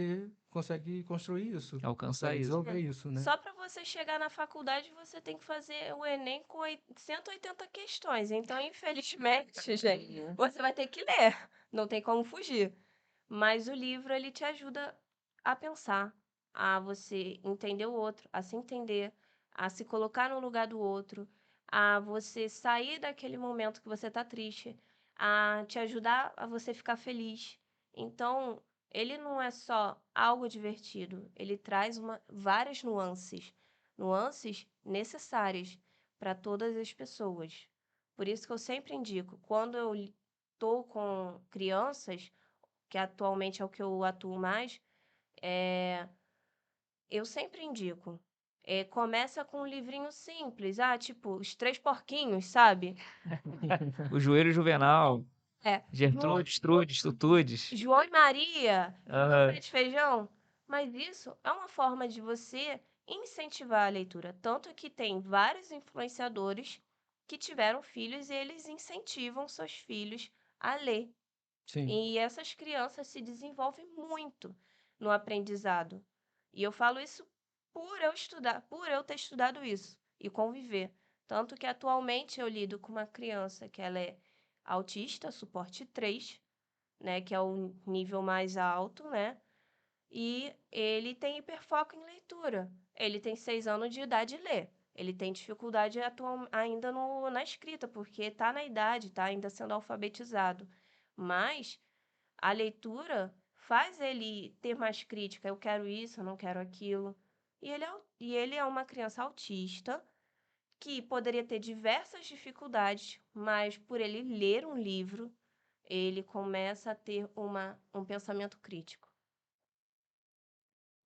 construir isso, Alcançar consegue isso. desenvolver isso, né? Só para você chegar na faculdade, você tem que fazer o Enem com 180 questões. Então, infelizmente, gente, você vai ter que ler. Não tem como fugir. Mas o livro, ele te ajuda a pensar, a você entender o outro, a se entender, a se colocar no lugar do outro, a você sair daquele momento que você está triste, a te ajudar a você ficar feliz. Então, ele não é só algo divertido, ele traz várias nuances necessárias para todas as pessoas. Por isso que eu sempre indico, quando eu estou com crianças, que atualmente é o que eu atuo mais, eu sempre indico. Começa com um livrinho simples, tipo, Os Três Porquinhos, sabe? O Joelho Juvenal, É, Gertrudes, Trudes, Tutudes. João e Maria, Aham. Pé de Feijão. Mas isso é uma forma de você incentivar a leitura. Tanto que tem vários influenciadores que tiveram filhos e eles incentivam seus filhos a ler. Sim. E essas crianças se desenvolvem muito no aprendizado. E eu falo isso por eu estudar, por eu ter estudado isso e conviver. Tanto que atualmente eu lido com uma criança que ela é autista, suporte 3, né, que é o nível mais alto, né? E ele tem hiperfoco em leitura. Ele tem 6 anos de idade e lê. Ele tem dificuldade ainda na escrita, porque está na idade, está ainda sendo alfabetizado. Mas a leitura faz ele ter mais crítica. Eu quero isso, eu não quero aquilo. E ele é uma criança autista que poderia ter diversas dificuldades, mas por ele ler um livro, ele começa a ter um pensamento crítico.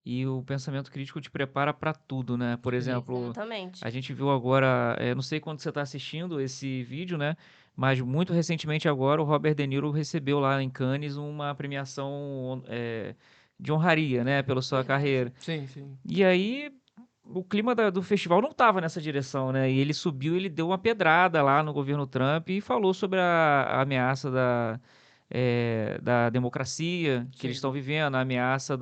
E o pensamento crítico te prepara para tudo, né? Por Sim. exemplo, Exatamente. a gente viu agora, não sei quando você está assistindo esse vídeo, né? Mas muito recentemente agora o Robert De Niro recebeu lá em Cannes uma premiação de honraria, né? Pela sua Verdade. carreira. Sim, sim. E aí o clima do festival não estava nessa direção, né? E ele subiu, ele deu uma pedrada lá no governo Trump e falou sobre a ameaça da democracia que eles Sim. estão vivendo, a ameaça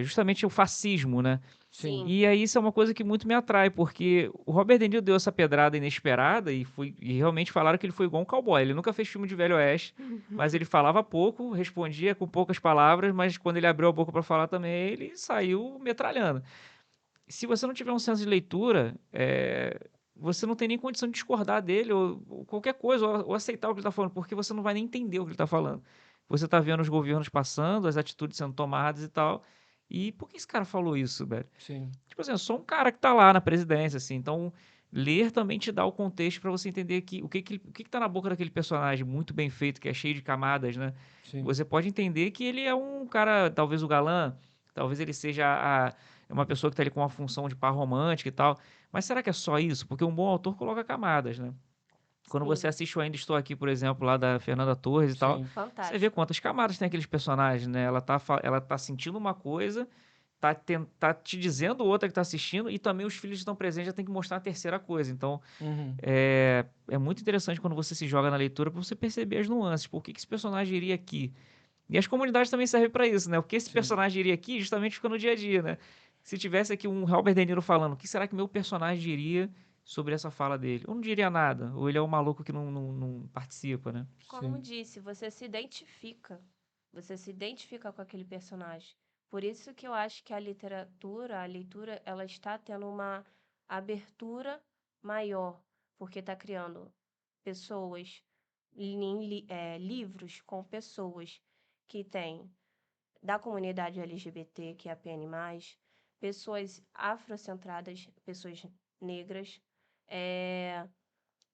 justamente o fascismo, né? Sim. E aí isso é uma coisa que muito me atrai, porque o Robert De Niro deu essa pedrada inesperada e realmente falaram que ele foi igual um cowboy. Ele nunca fez filme de Velho Oeste, mas ele falava pouco, respondia com poucas palavras, mas quando ele abriu a boca para falar também, ele saiu metralhando. Se você não tiver um senso de leitura, você não tem nem condição de discordar dele ou qualquer coisa, ou aceitar o que ele está falando, porque você não vai nem entender o que ele está falando. Você está vendo os governos passando, as atitudes sendo tomadas e tal. E por que esse cara falou isso, velho? Sim. Tipo assim, eu sou um cara que tá lá na presidência, assim, então ler também te dá o contexto para você entender o que tá na boca daquele personagem muito bem feito, que é cheio de camadas, né? Sim. Você pode entender que ele é um cara, talvez o galã, talvez ele seja uma pessoa que tá ali com uma função de par romântica e tal, mas será que é só isso? Porque um bom autor coloca camadas, né? Quando você Sim, assiste o Ainda Estou Aqui, por exemplo, lá da Fernanda Torres e tal, Sim. você vê fantástico. quantas camadas tem aqueles personagens, né? Ela tá sentindo uma coisa, tá te dizendo outra que tá assistindo, e também os filhos que estão presentes já tem que mostrar a terceira coisa. Então, Uhum. é muito interessante quando você se joga na leitura para você perceber as nuances. Por que esse personagem iria aqui? E as comunidades também servem para isso, né? O que esse Sim. personagem iria aqui justamente fica no dia a dia, né? Se tivesse aqui um Robert De Niro falando, o que será que meu personagem diria sobre essa fala dele? Eu não diria nada. Ou ele é um maluco que não participa, né? Como Sim. disse, você se identifica. Você se identifica com aquele personagem. Por isso que eu acho que a leitura, ela está tendo uma abertura maior, porque está criando pessoas, livros com pessoas que têm da comunidade LGBT, que é a PN+, pessoas afrocentradas, pessoas negras,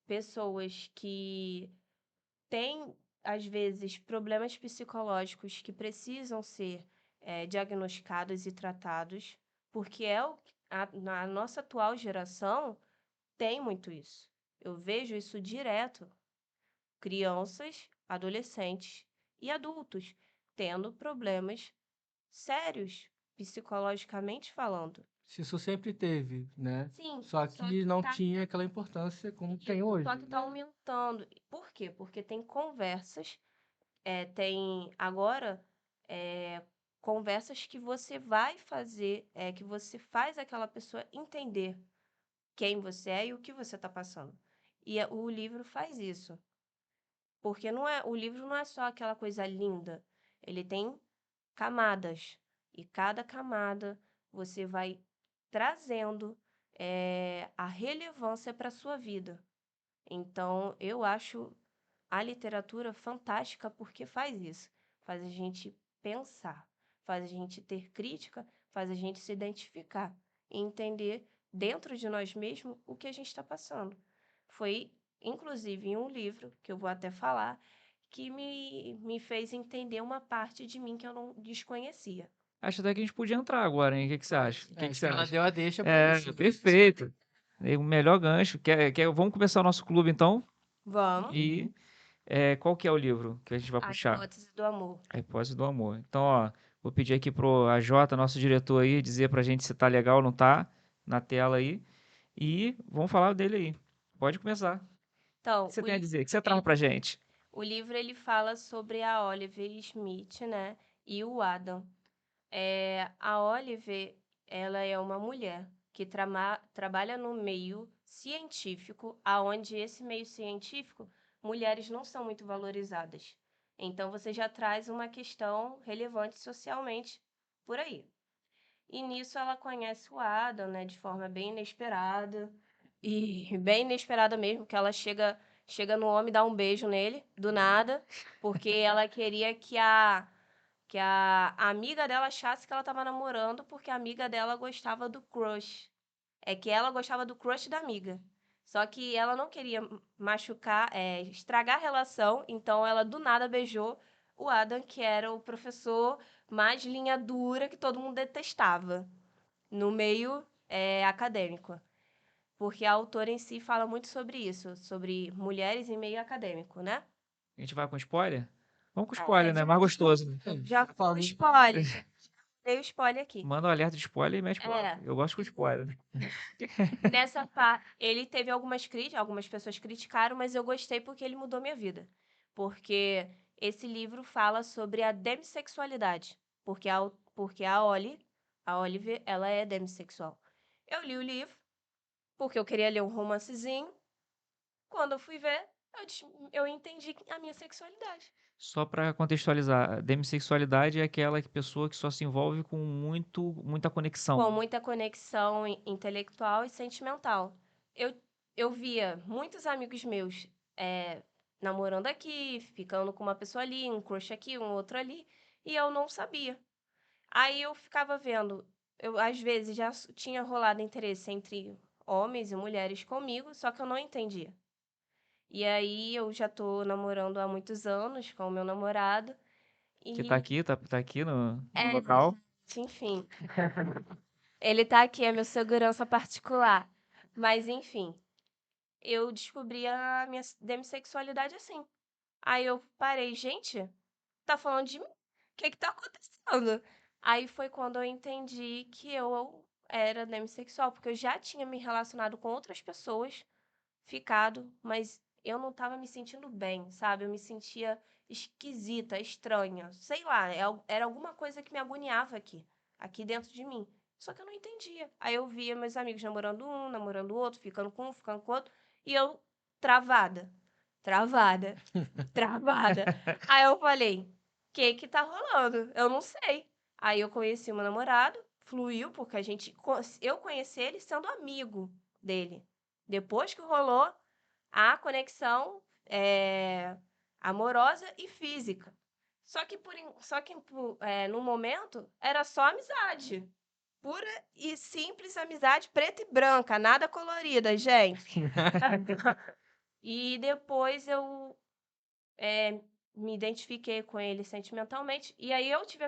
pessoas que têm às vezes, problemas psicológicos que precisam ser diagnosticados e tratados, porque na nossa atual geração tem muito isso. Eu vejo isso direto. Crianças, adolescentes e adultos tendo problemas sérios, psicologicamente falando. Isso sempre teve, né? Sim, Só só que que não tá tinha aquela importância como tem hoje. só que tá aumentando. Por quê? Porque tem conversas, tem agora conversas que você vai fazer, que você faz aquela pessoa entender quem você é e o que você está passando. E o livro faz isso. Porque o livro não é só aquela coisa linda, ele tem camadas. E cada camada você vai trazendo a relevância para a sua vida. Então, eu acho a literatura fantástica porque faz isso. Faz a gente pensar, faz a gente ter crítica, faz a gente se identificar e entender dentro de nós mesmos o que a gente está passando. Foi, inclusive, em um livro, que eu vou até falar, que me fez entender uma parte de mim que eu não desconhecia. Acho até que a gente podia entrar agora, hein? O que que você acha? O que que Acho você que ela acha? deu a deixa pra É, isso. perfeito. É o melhor gancho. Vamos começar o nosso clube, então? Vamos? E qual que é o livro que a gente vai A puxar? hipótese do amor. A Hipótese do Amor. Então, ó, vou pedir aqui pro AJ, nosso diretor aí, dizer pra gente se tá legal ou não tá na tela aí. E vamos falar dele aí. Pode começar. O Então, que você tem a dizer? O que você traz pra gente? o livro ele fala sobre a Oliver Smith, né, e o Adam. A Oliver, ela é uma mulher que trabalha no meio científico, aonde esse meio científico, mulheres não são muito valorizadas. Então, você já traz uma questão relevante socialmente por aí. E nisso ela conhece o Adam, né, de forma bem inesperada. E bem inesperada mesmo, que ela chega no homem e dá um beijo nele, do nada, porque ela queria que a amiga dela achasse que ela estava namorando, porque a amiga dela gostava do crush. É que ela gostava do crush da amiga. Só que ela não queria machucar, estragar a relação, então ela do nada beijou o Adam, que era o professor mais linha dura que todo mundo detestava no meio acadêmico. Porque a autora em si fala muito sobre isso, sobre mulheres em meio acadêmico, né? A gente vai com spoiler? Vamos com spoiler, né? Mais gostoso. Já com spoiler. Dei o spoiler aqui. Manda um alerta de spoiler e mete bala. Eu gosto com spoiler. Nessa parte, ele teve algumas críticas, algumas pessoas criticaram, mas eu gostei porque ele mudou minha vida. Porque esse livro fala sobre a demissexualidade. Porque a Oliver, ela é demissexual. Eu li o livro porque eu queria ler um romancezinho. Quando eu fui ver, eu entendi a minha sexualidade. Só pra contextualizar, a demissexualidade é aquela pessoa que só se envolve com muita conexão. Com muita conexão intelectual e sentimental. Eu, eu via muitos amigos meus namorando aqui, ficando com uma pessoa ali, um crush aqui, um outro ali, e eu não sabia. Aí eu ficava vendo, às vezes já tinha rolado interesse entre homens e mulheres comigo, só que eu não entendia. E aí eu já tô namorando há muitos anos com o meu namorado Que tá e aqui, tá aqui no local. enfim, ele tá aqui, é meu segurança particular. Mas enfim, eu descobri a minha demissexualidade assim. Aí eu parei, gente, tá falando de mim? O que que tá acontecendo? Aí foi quando eu entendi que eu era demissexual, porque eu já tinha me relacionado com outras pessoas, ficado, mas eu não estava me sentindo bem, sabe? Eu me sentia esquisita, estranha, sei lá, era alguma coisa que me agoniava aqui dentro de mim. Só que eu não entendia. Aí eu via meus amigos namorando um, namorando o outro, ficando com um, ficando com o outro, e eu travada, travada, travada. Aí eu falei, o que que tá rolando? Eu não sei. Aí eu conheci o meu namorado, fluiu, porque eu conheci ele sendo amigo dele. Depois que rolou a conexão amorosa e física. Só que no momento era só amizade. Pura e simples amizade preta e branca, nada colorida, gente. E depois eu me identifiquei com ele sentimentalmente. E aí eu tive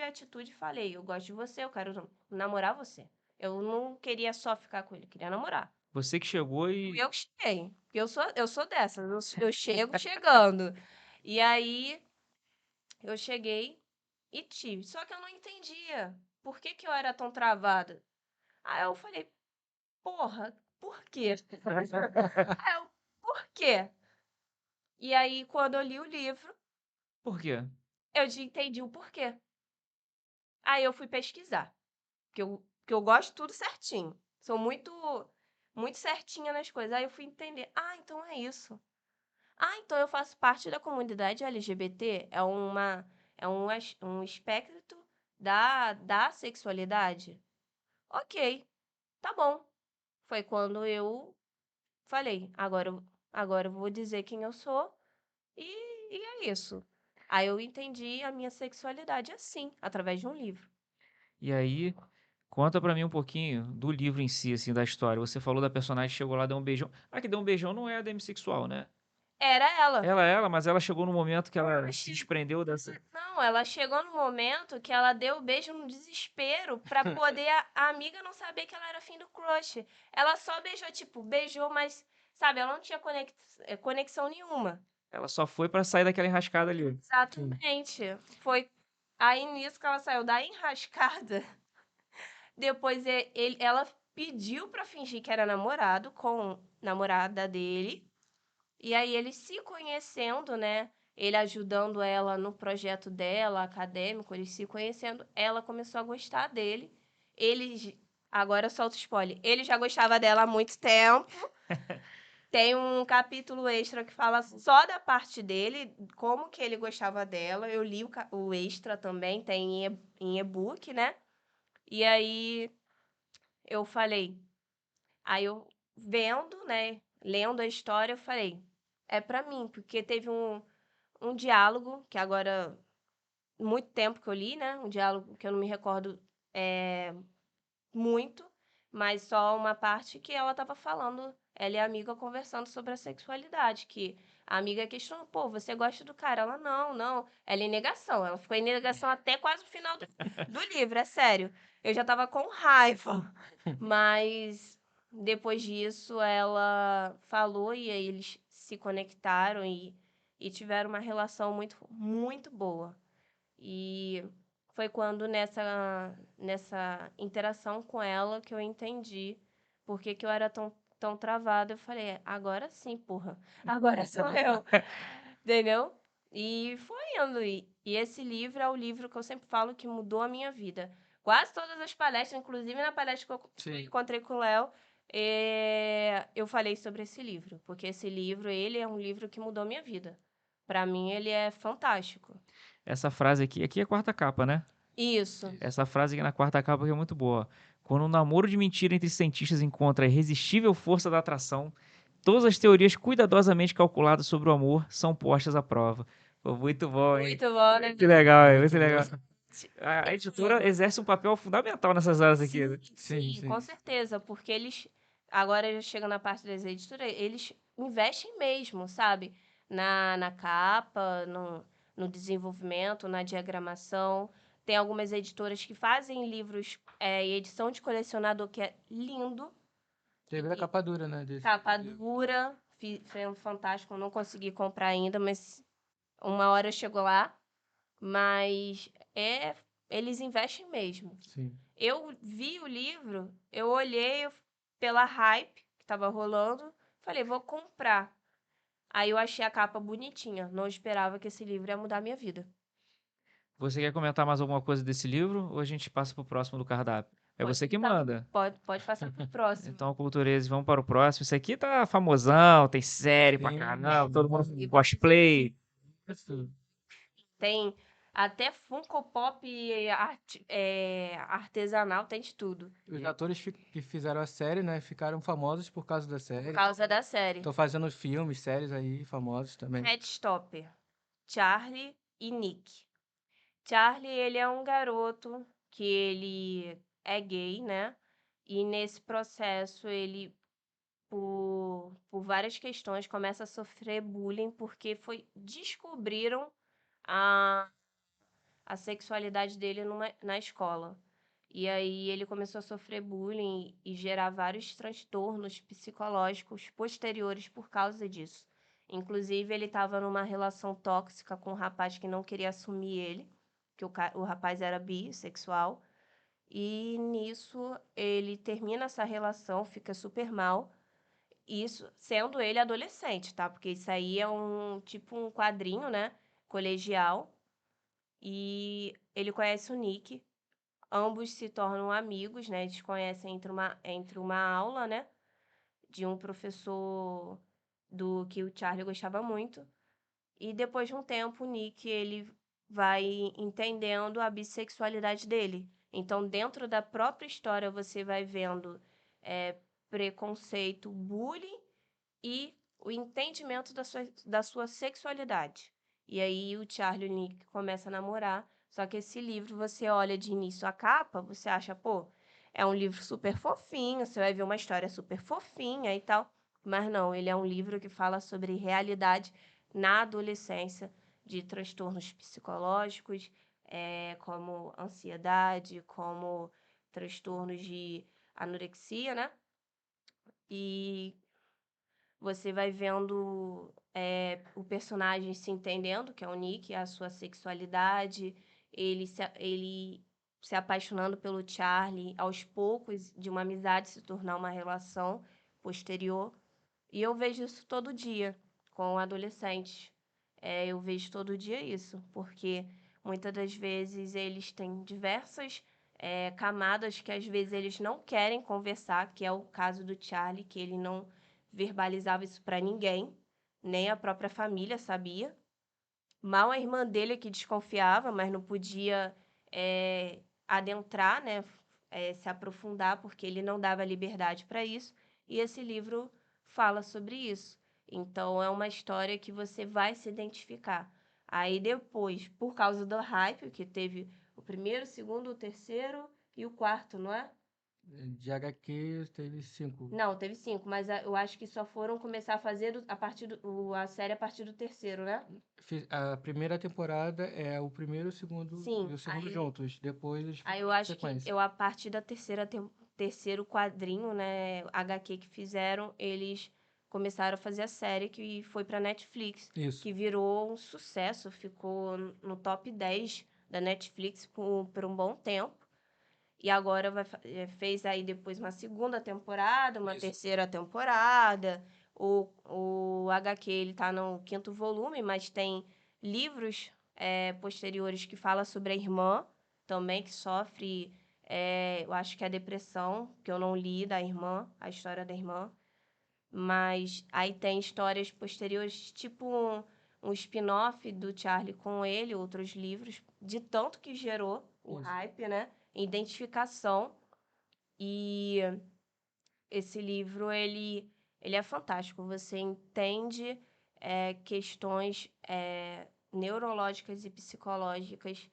a atitude e falei, eu gosto de você, eu quero namorar você. Eu não queria só ficar com ele, eu queria namorar. Você que chegou Fui e. eu que cheguei. Eu sou dessas, eu chego chegando. E aí eu cheguei e tive. Só que eu não entendia por que que eu era tão travada. Aí eu falei, porra, por quê? Aí eu, por quê? E aí, quando eu li o livro, Por quê? eu entendi o porquê. Aí eu fui pesquisar, porque eu gosto tudo certinho. Sou muito certinha nas coisas. Aí eu fui entender. Ah, então é isso. Ah, então eu faço parte da comunidade LGBT? É um espectro da sexualidade? Ok, tá bom. Foi quando eu falei, agora eu vou dizer quem eu sou e é isso. Aí eu entendi a minha sexualidade assim, através de um livro. E aí, conta pra mim um pouquinho do livro em si, assim, da história. Você falou da personagem que chegou lá, deu um beijão. Ah, que deu um beijão não é a demissexual, né? Era ela. Mas ela chegou no momento que ela Ela se che- desprendeu dessa. Não, ela chegou no momento que ela deu o beijo no desespero pra poder a amiga não saber que ela era fim do crush. Ela só beijou, tipo, beijou, mas, sabe, ela não tinha conexão nenhuma. Ela só foi pra sair daquela enrascada ali. Exatamente. Foi aí nisso que ela saiu da enrascada. Depois ela pediu pra fingir que era namorado com a namorada dele. E aí eles se conhecendo, né? Ele ajudando ela no projeto dela, acadêmico, eles se conhecendo, ela começou a gostar dele. Ele, agora solta o spoiler, ele já gostava dela há muito tempo. Tem um capítulo extra que fala só da parte dele, como que ele gostava dela. Eu li o extra também, tem em e-book, né? E aí eu falei, aí eu vendo, né, lendo a história, eu falei, é pra mim, porque teve um diálogo, que agora, muito tempo que eu li, né? Um diálogo que eu não me recordo muito, mas só uma parte que ela estava falando, ela e a amiga conversando sobre a sexualidade, que a amiga questionou, pô, você gosta do cara? Ela, não, não. Ela em negação, ela ficou em negação até quase o final do livro, é sério. Eu já tava com raiva, mas depois disso ela falou e aí eles se conectaram e tiveram uma relação muito, muito boa. E foi quando nessa interação com ela que eu entendi por que que eu era tão travada. Eu falei, agora sim, porra. Agora sou eu. Entendeu? E foi indo. E esse livro é o livro que eu sempre falo que mudou a minha vida. Quase todas as palestras, inclusive na palestra que eu Sim. encontrei com o Léo, eu falei sobre esse livro. Porque esse livro, ele é um livro que mudou a minha vida. Para mim, ele é fantástico. Essa frase aqui é a quarta capa, né? Isso. Essa frase aqui na quarta capa que é muito boa. Quando um namoro de mentira entre cientistas encontra a irresistível força da atração, todas as teorias cuidadosamente calculadas sobre o amor são postas à prova. Pô, muito bom, hein? Muito bom, né? Muito legal, hein? Muito Muito legal. bom. A editora exerce um papel fundamental nessas horas aqui, né? Sim, Com sim. certeza, porque eles, agora já chegam na parte das editoras, eles investem mesmo, sabe? Na capa, no desenvolvimento, na diagramação. Tem algumas editoras que fazem livros em edição de colecionador, que é lindo. Teve a capa dura, né? Desse Capa livro. dura, foi um fantástico, eu não consegui comprar ainda, mas uma hora chegou lá. Mas eles investem mesmo. Sim. Eu vi o livro, eu olhei pela hype que estava rolando, falei, vou comprar. Aí eu achei a capa bonitinha, não esperava que esse livro ia mudar a minha vida. Você quer comentar mais alguma coisa desse livro ou a gente passa pro próximo do cardápio? É Pode você que passar, manda. pode passar pro próximo. Então, Culturese, vamos para o próximo. Isso aqui tá famosão, tem série pra Sim. caramba, todo mundo com cosplay. Sim. Tem até Funko Pop artesanal, tem de tudo. Os atores que fizeram a série, né, ficaram famosos por causa da Por série. causa da série. Estão fazendo filmes, séries aí, famosos também. Headstopper, Charlie e Nick. Charlie, ele é um garoto que ele é gay, né? E nesse processo ele por várias questões, começa a sofrer bullying porque descobriram a, a sexualidade dele na escola. E aí ele começou a sofrer bullying e gerar vários transtornos psicológicos posteriores por causa disso. Inclusive, ele estava numa relação tóxica com um rapaz que não queria assumir ele, que o rapaz era bissexual. E nisso ele termina essa relação, fica super mal. Isso sendo ele adolescente, tá? Porque isso aí é um quadrinho, né? Colegial. E ele conhece o Nick. Ambos se tornam amigos, né? Eles conhecem entre uma aula, né? De um professor do que o Charlie gostava muito. E depois de um tempo, o Nick, ele vai entendendo a bissexualidade dele. Então, dentro da própria história, você vai vendo preconceito, bullying e o entendimento da sua sexualidade. E aí o Charlie e o Nick começam a namorar. Só que esse livro, você olha de início a capa, você acha, pô, é um livro super fofinho, você vai ver uma história super fofinha e tal. Mas não, ele é um livro que fala sobre realidade na adolescência, de transtornos psicológicos, como ansiedade, como transtornos de anorexia, né? E você vai vendo o personagem se entendendo, que é o Nick, a sua sexualidade, ele se apaixonando pelo Charlie, aos poucos, de uma amizade se tornar uma relação posterior. E eu vejo isso todo dia com adolescentes. Eu vejo todo dia isso, porque muitas das vezes eles têm diversas camadas que às vezes eles não querem conversar, que é o caso do Charlie, que ele não verbalizava isso para ninguém, nem a própria família sabia. Mal a irmã dele que desconfiava, mas não podia adentrar, né, se aprofundar, porque ele não dava liberdade para isso. E esse livro fala sobre isso. Então, é uma história que você vai se identificar. Aí depois, por causa do hype, que teve o primeiro, o segundo, o terceiro e o quarto, não é? De HQ teve 5. Não, teve 5, mas eu acho que só foram começar a fazer a série a partir do terceiro, né? A primeira temporada é o primeiro, o segundo Sim, e o segundo aí, juntos. Depois eles aí eu acho que sequência. a partir da terceiro quadrinho, né, HQ que fizeram, eles começaram a fazer a série que foi pra Netflix, Isso. que virou um sucesso, ficou no top 10 da Netflix por um bom tempo. E agora fez aí depois uma segunda temporada, uma Isso. terceira temporada. O HQ ele tá no 5º volume, mas tem livros posteriores que falam sobre a irmã também, que sofre, eu acho que é depressão, que eu não li da irmã, a história da irmã. Mas aí tem histórias posteriores, tipo um spin-off do Charlie com ele, outros livros, de tanto que gerou o Isso. hype, né? Identificação. E esse livro, ele é fantástico. Você entende questões neurológicas e psicológicas,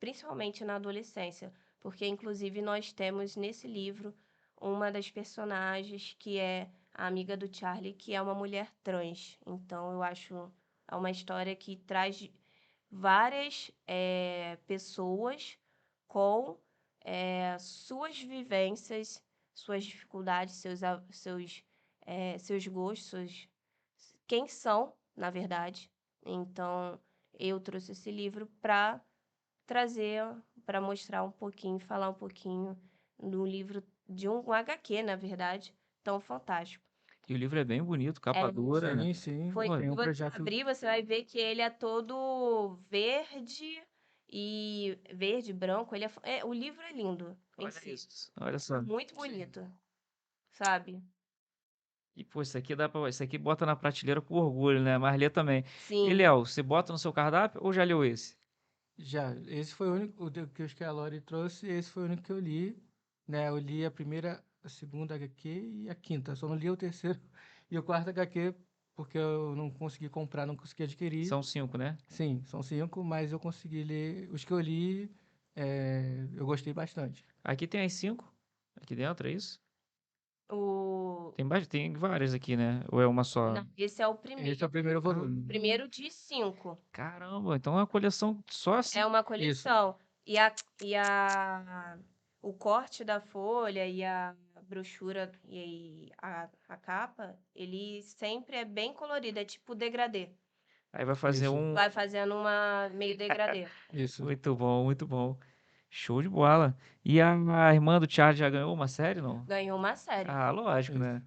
principalmente na adolescência. Porque, inclusive, nós temos nesse livro uma das personagens que é a amiga do Charlie, que é uma mulher trans. Então, eu acho uma história que traz várias pessoas com suas vivências, suas dificuldades, seus gostos, quem são, na verdade. Então, eu trouxe esse livro para trazer, para mostrar um pouquinho, falar um pouquinho do livro de um HQ, na verdade, tão fantástico. E o livro é bem bonito, capa dura, né? Sim. Se Tem um você projeto. abrir, você vai ver que ele é todo verde e verde, branco. O livro é lindo em Olha si. isso. Olha só. Muito bonito, sabe? E, pô, isso aqui bota na prateleira com orgulho, né? Mas lê também. E, Sim. Léo, você bota no seu cardápio ou já leu esse? Já, esse foi o único que eu acho que a Lori trouxe, esse foi o único que eu li, né? Eu li a primeira, a segunda HQ e a quinta, só não li o terceiro e o quarto HQ porque eu não consegui comprar, não consegui adquirir. São 5, né? Sim, são 5, mas eu consegui ler. Os que eu li, eu gostei bastante. Aqui tem as 5. Aqui dentro, é isso? O... Tem várias aqui, né? Ou é uma só? Não, esse é o Esse é o primeiro. primeiro volume. Primeiro de 5. Caramba, então é uma coleção só assim. É uma Isso. coleção. O corte da folha e a brochura e a capa, ele sempre é bem colorido, é tipo degradê. Aí vai fazer Isso. um. Vai fazendo uma meio degradê. Isso. Muito bom, muito bom. Show de bola. E a irmã do Charlie já ganhou uma série, não? Ganhou uma série. Ah, lógico, Isso. né?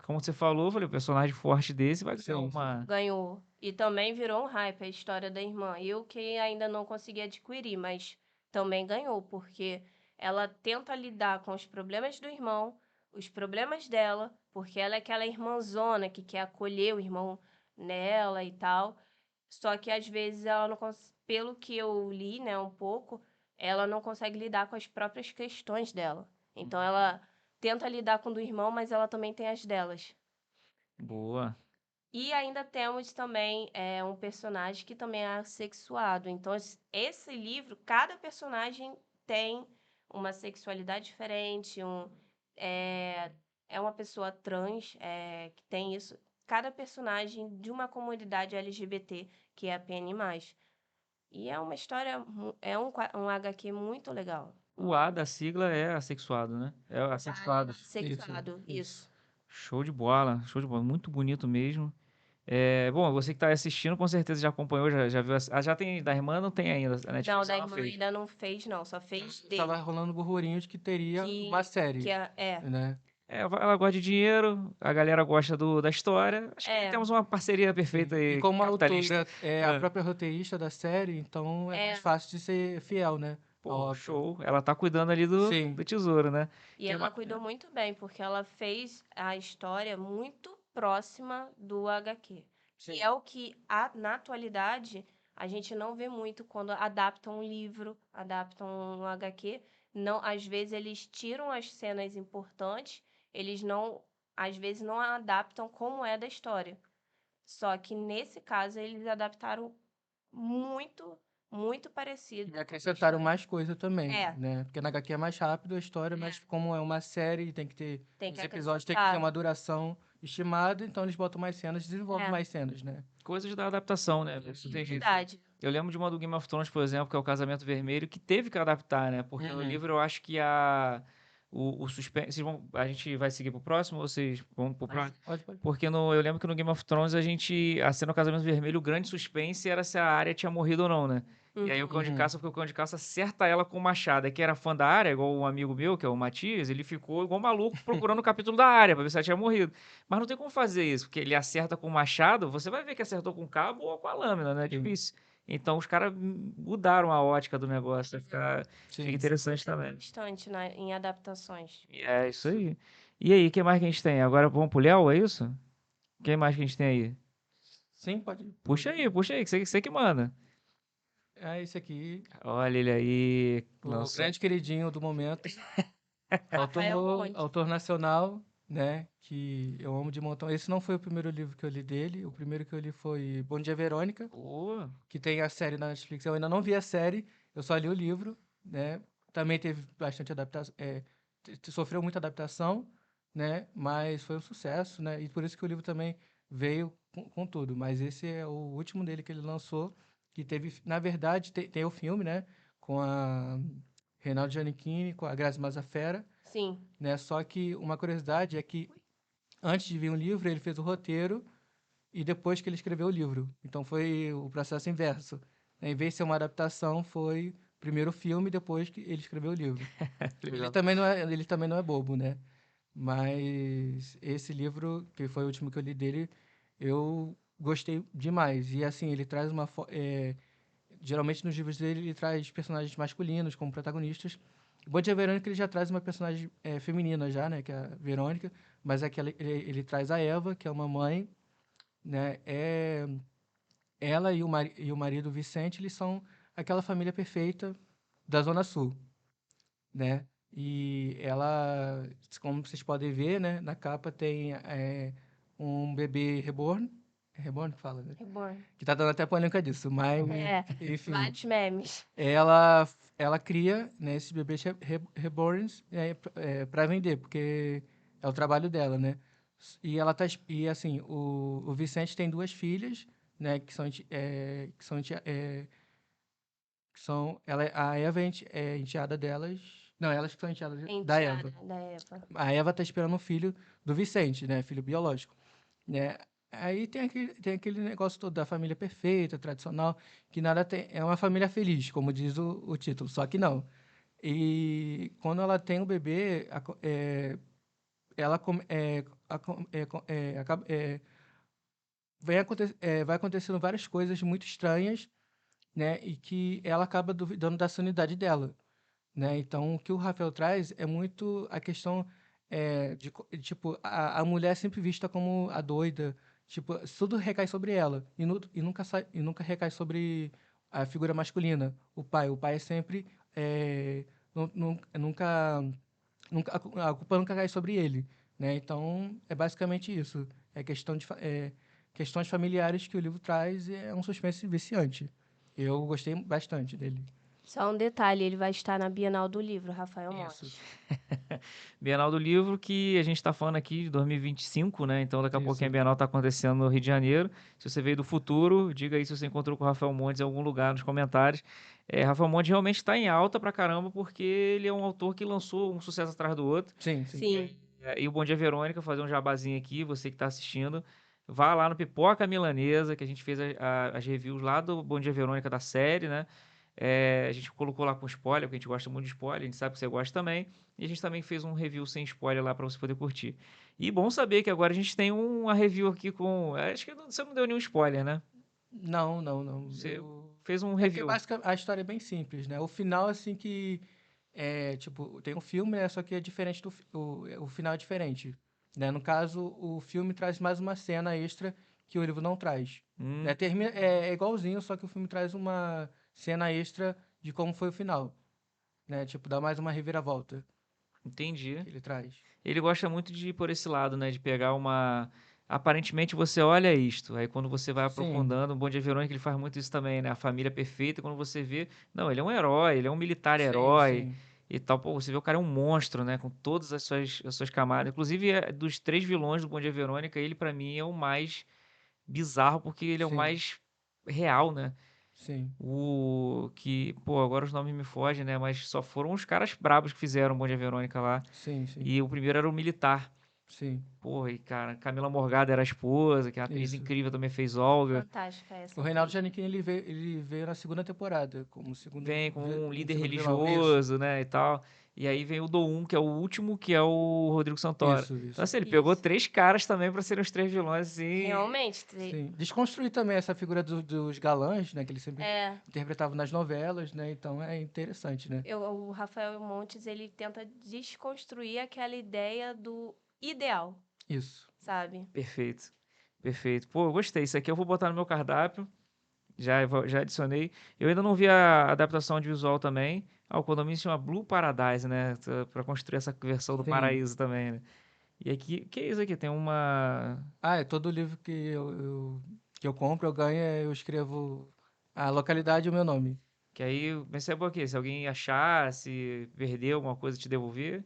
Como você falou, eu falei, o personagem forte desse vai ganhar Sim. uma. Ganhou. E também virou um hype a história da irmã. Eu que ainda não consegui adquirir, mas também ganhou, porque ela tenta lidar com os problemas do irmão, os problemas dela, porque ela é aquela irmãzona que quer acolher o irmão nela e tal. Só que às vezes ela não pelo que eu li, né, um pouco, ela não consegue lidar com as próprias questões dela. Então ela tenta lidar com o do irmão, mas ela também tem as delas. Boa. E ainda temos também um personagem que também é assexuado. Então, esse livro, cada personagem tem uma sexualidade diferente, é uma pessoa trans que tem isso. Cada personagem de uma comunidade LGBT, que é a PN+. E é uma história, um HQ muito legal. O A da sigla é assexuado, né? É assexuado. Sexuado, isso. Show de bola, show de bola. Muito bonito mesmo. É, bom, você que está assistindo, com certeza já acompanhou, já viu. Já tem da irmã, não tem ainda. A Não, Netflix da não irmã fez. ainda não fez, não. Só fez dele. Tava rolando burburinho de que teria uma Que série, é. né? É, ela gosta de dinheiro, a galera gosta da história. Acho que É. temos uma parceria perfeita E aí, como a capitalista. autora é a própria roteirista da série, então é mais fácil de ser fiel, né? à Pô, obra. show. Ela tá cuidando ali do Sim. tesouro, né? E ela cuidou muito bem, porque ela fez a história muito próxima do HQ. E é o que, na atualidade, a gente não vê muito quando adaptam um livro, adaptam um HQ. Não, às vezes eles tiram as cenas importantes, eles não, às vezes não adaptam como é da história. Só que nesse caso eles adaptaram muito, muito parecido. E acrescentaram mais coisa também, É. né? Porque na HQ é mais rápido a história, mas como é uma série, tem que ter. Tem que Os episódios têm que ter acrescentar. uma duração estimada, então eles botam mais cenas, desenvolvem mais cenas, né? Coisas da adaptação, né? Isso tem jeito. Verdade. Eu lembro de uma do Game of Thrones, por exemplo, que é o Casamento Vermelho, que teve que adaptar, né? Porque no Uhum. livro eu acho que o suspense. A gente vai seguir pro próximo ou vocês vão pro próximo? Pode. Porque eu lembro que no Game of Thrones a cena do Casamento Vermelho, o grande suspense era se a Arya tinha morrido ou não, né? E aí o Cão de Caça, porque o Cão de Caça acerta ela com o machado. É que era fã da Arya, igual um amigo meu, que é o Matias, ele ficou igual maluco procurando o capítulo da Arya pra ver se ela tinha morrido. Mas não tem como fazer isso, porque ele acerta com o machado, você vai ver que acertou com o cabo ou com a lâmina, né? É difícil. Então os caras mudaram a ótica do negócio, fica interessante também. Bastante em adaptações. É isso aí. E aí, o que mais que a gente tem? Agora vamos pro Léo, é isso? Quem mais que a gente tem aí? Sim, pode. Puxa aí, que você que manda. É esse aqui, Olha ele aí. o Lançou. grande queridinho do momento. Rafael Monte. Autor nacional, né? Que eu amo de montão. Esse não foi o primeiro livro que eu li dele. O primeiro que eu li foi Bom Dia, Verônica, Pô, que tem a série na Netflix. Eu ainda não vi a série, eu só li o livro, né? Também teve bastante adaptação, sofreu muita adaptação, né? Mas foi um sucesso, né? E por isso que o livro também veio com tudo. Mas esse é o último dele que ele lançou, que teve, na verdade, tem o filme, né? Com a Reinaldo Giannichini, com a Grazi Mazzafera, Sim. né? Só que uma curiosidade é que antes de vir o livro, ele fez o roteiro e depois que ele escreveu o livro. Então foi o processo inverso, né? Em vez de ser uma adaptação, foi primeiro o filme, depois que ele escreveu o livro. Ele também não é bobo, né? Mas esse livro, que foi o último que eu li dele, eu gostei demais. E assim, ele traz geralmente nos livros dele, ele traz personagens masculinos como protagonistas. O Bom Dia Verônica, ele já traz uma personagem feminina já, né? Que é a Verônica. Mas aqui ele traz a Eva, que é uma mãe, né? Ela e o marido Vicente, eles são aquela família perfeita da Zona Sul, né? E ela, como vocês podem ver, né? Na capa tem um bebê reborn. É reborn que fala, né? Reborn. Que tá dando até polêmica disso, mas, enfim. Vários memes. Ela cria, né, esses bebês reborns para vender, porque É o trabalho dela, né? E ela tá, e assim, o Vicente tem duas filhas, né? A Eva é enteada delas. Não, elas que são enteadas da Enteada Eva. da Eva. A Eva tá esperando um filho do Vicente, né? Filho biológico, né? Aí tem aquele negócio todo da família perfeita, tradicional, que nada tem. É uma família feliz, como diz o título, só que não. E quando ela tem o bebê, ela vai acontecendo várias coisas muito estranhas, né? E que ela acaba duvidando da sanidade dela, né? Então, o que o Rafael traz é muito a questão tipo, a mulher é sempre vista como a doida, tipo, tudo recai sobre ela e nunca recai sobre a figura masculina, o pai. O pai é sempre a culpa nunca cai sobre ele, né? Então, é basicamente isso. É questões familiares que o livro traz e é um suspense viciante. Eu gostei bastante dele. Só um detalhe, ele vai estar na Bienal do Livro, Rafael Isso, Monte. Bienal do Livro, que a gente está falando aqui de 2025, né? Então daqui a pouquinho a isso. Bienal está acontecendo no Rio de Janeiro. Se você veio do futuro, diga aí se você encontrou com o Rafael Montes em algum lugar nos comentários. Rafael Montes realmente está em alta pra caramba, porque ele é um autor que lançou um sucesso atrás do outro. Sim, sim. Sim. E o Bom Dia Verônica, fazer um jabazinho aqui, você que está assistindo. Vá lá no Pipoca Milanesa, que a gente fez as reviews lá do Bom Dia Verônica da série, né? A gente colocou lá com spoiler, porque a gente gosta muito de spoiler, a gente sabe que você gosta também. E a gente também fez um review sem spoiler lá para você poder curtir. E bom saber que agora a gente tem uma review aqui com. Acho que você não deu nenhum spoiler, né? Não, não, não. Você fez um É porque review. basicamente a história é bem simples, né? O final, assim, tipo, tem um filme, né? Só que é diferente o final é diferente, né? No caso, o filme traz mais uma cena extra que o livro não traz, né? É igualzinho, só que o filme traz uma cena extra de como foi o final, né? Tipo, dá mais uma reviravolta Entendi. que ele traz. Ele gosta muito de ir por esse lado, né? De pegar uma. Aparentemente você olha isto, aí quando você vai Sim, aprofundando, o Bom Dia Verônica ele faz muito isso também, né? A família perfeita, quando você vê, não, ele é um herói, ele é um militar sim, herói sim, e tal. Pô, você vê o cara é um monstro, né? Com todas as suas camadas. Inclusive, dos três vilões do Bom Dia Verônica, ele pra mim é o mais bizarro, porque ele é o sim, mais real, né? sim, O que, pô, agora os nomes me fogem, né? Mas só foram os caras brabos que fizeram o Bom Dia Verônica lá. sim, sim, E o primeiro era o militar. sim, Porra, e cara, Camila Morgado era a esposa, que é uma atriz isso. incrível, também fez Olga. Fantástica O essa Reinaldo atriz. Giannichini, ele veio na segunda temporada, como Vem com um como líder segundo vilão. Isso, religioso, né, e tal. E aí vem o Do que é o último, que é o Rodrigo Santoro. isso, Então, isso. assim, ele pegou Isso. três caras também pra serem os três vilões, assim. Realmente. Sim. Desconstruir também essa figura dos galãs, né, que ele sempre É, interpretava nas novelas, né, então é interessante, né. o Rafael Montes, ele tenta desconstruir aquela ideia do ideal, Isso. sabe? Perfeito. Perfeito. Pô, eu gostei. Isso aqui eu vou botar no meu cardápio. Já adicionei. Eu ainda não vi a adaptação audiovisual também. Ah, o condomínio se chama Blue Paradise, né? Pra construir essa versão do Sim. paraíso também, né? E aqui, que é isso aqui? Tem uma. Ah, é todo livro que eu compro, eu ganho, eu escrevo a localidade e o meu nome. Que aí, mas é bom aqui, se alguém achar, se perder alguma coisa, te devolver.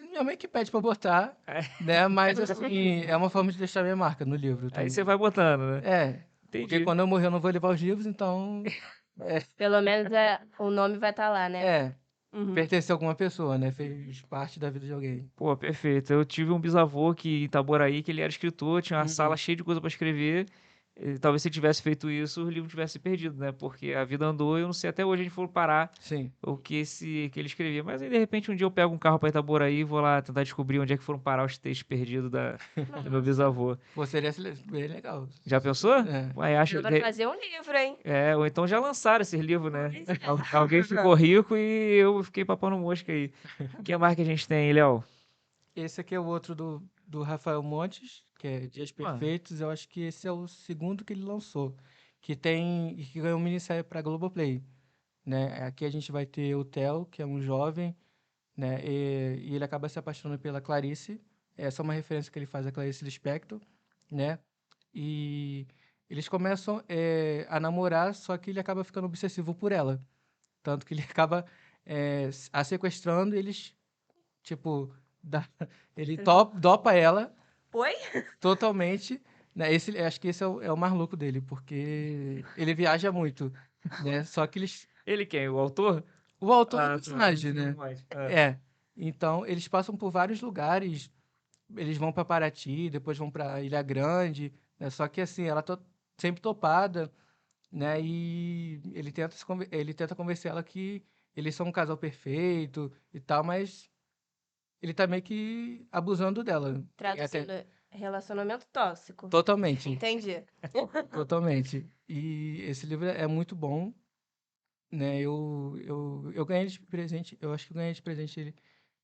Minha mãe que pede pra botar, né, mas assim, é uma forma de deixar minha marca no livro Aí você também. vai botando, né? É, porque Entendi. quando eu morrer eu não vou levar os livros, então Pelo menos o nome vai estar lá, né? é, Uhum. pertence a alguma pessoa, né, fez parte da vida de alguém. Pô, perfeito. Eu tive um bisavô que em Itaboraí, que ele era escritor, tinha uma sala Uhum. cheia de coisa pra escrever. E talvez se ele tivesse feito isso, o livro tivesse perdido, né? Porque a vida andou e eu não sei até hoje a gente for parar Sim. o que ele escrevia. Mas aí, de repente, um dia eu pego um carro pra Itaboraí e vou lá tentar descobrir onde é que foram parar os textos perdidos do meu Nossa, bisavô. Pô, seria bem legal. Já pensou? É. Ué, acho, dá pra fazer um livro, hein? ou então já lançaram esses livros, né? Pois é. Alguém ficou rico e eu fiquei papando mosca aí. O que mais que a gente tem, Léo? Esse aqui é o outro do Rafael Montes, que é Dias Ah, Perfeitos. Eu acho que esse é o segundo que ele lançou, que ganhou minissérie para Globoplay, né? Aqui a gente vai ter o Theo, que é um jovem, né? E ele acaba se apaixonando pela Clarice. Essa é uma referência que ele faz a Clarice Lispector, né? E eles começam a namorar, só que ele acaba ficando obsessivo por ela. Tanto que ele acaba a sequestrando, e eles, tipo, Ele dopa ela Oi? totalmente, né? Acho que esse é o mais louco dele, porque ele viaja muito, né? Só que Ele quem? O autor? o autor do Ah, tá. personagem, né? Ah. É. Então, eles passam por vários lugares. Eles vão para Paraty, depois vão para Ilha Grande, né? Só que assim, ela sempre topada, né? E ele tenta convencer ela que eles são um casal perfeito e tal, mas ele tá meio que abusando dela. E até Traduzindo, relacionamento tóxico. totalmente, Entendi. totalmente. E esse livro é muito bom, né? Eu ganhei de presente, eu acho que eu ganhei de presente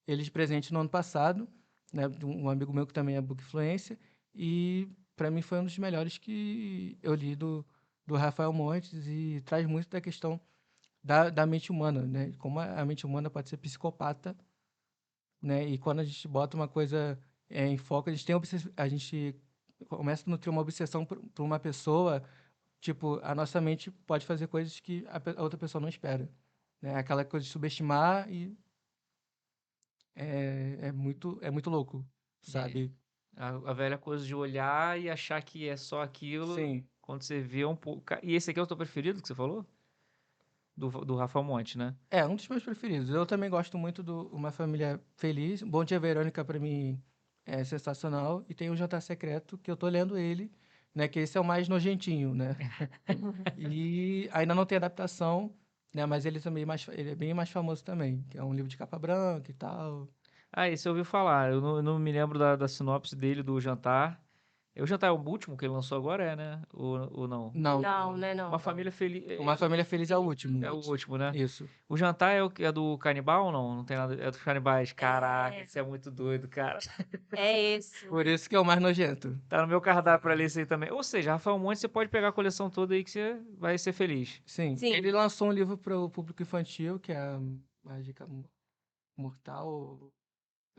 ele de presente no ano passado, né? De um amigo meu que também é bookfluencer, e para mim foi um dos melhores que eu li do Rafael Montes e traz muito da questão da mente humana, né? Como a mente humana pode ser psicopata, né? E quando a gente bota uma coisa em foco, a gente começa a nutrir uma obsessão por uma pessoa, tipo, a nossa mente pode fazer coisas que a outra pessoa não espera, né? Aquela coisa de subestimar e é muito louco, sabe? A velha coisa de olhar e achar que é só aquilo, Sim. quando você vê um pouco. E esse aqui é o teu preferido que você falou? Do Rafael Monte, né? É um dos meus preferidos. Eu também gosto muito do Uma Família Feliz. Bom Dia Verônica, para mim, é sensacional. E tem o Jantar Secreto, que eu tô lendo ele, né? Que esse é o mais nojentinho, né? E ainda não tem adaptação, né? Mas ele é bem mais famoso também, que é um livro de capa branca e tal. Ah, esse eu ouvi falar. Eu não me lembro da sinopse dele, do Jantar. O Jantar é o último que ele lançou agora, né? Ou não? Não, Não, né, Uma não. Família Feliz. Uma Família Feliz é o último. É o último, né? Isso. O Jantar é o que é do canibal ou não? Não tem nada. É dos canibais. Caraca, É, isso é muito doido, cara. é esse. Por isso que é o mais nojento. Tá no meu cardápio pra ler isso aí também. Ou seja, Rafael Monte, você pode pegar a coleção toda aí que você vai ser feliz. Sim. Sim. Ele lançou um livro para o público infantil, que é a Mágica Mortal.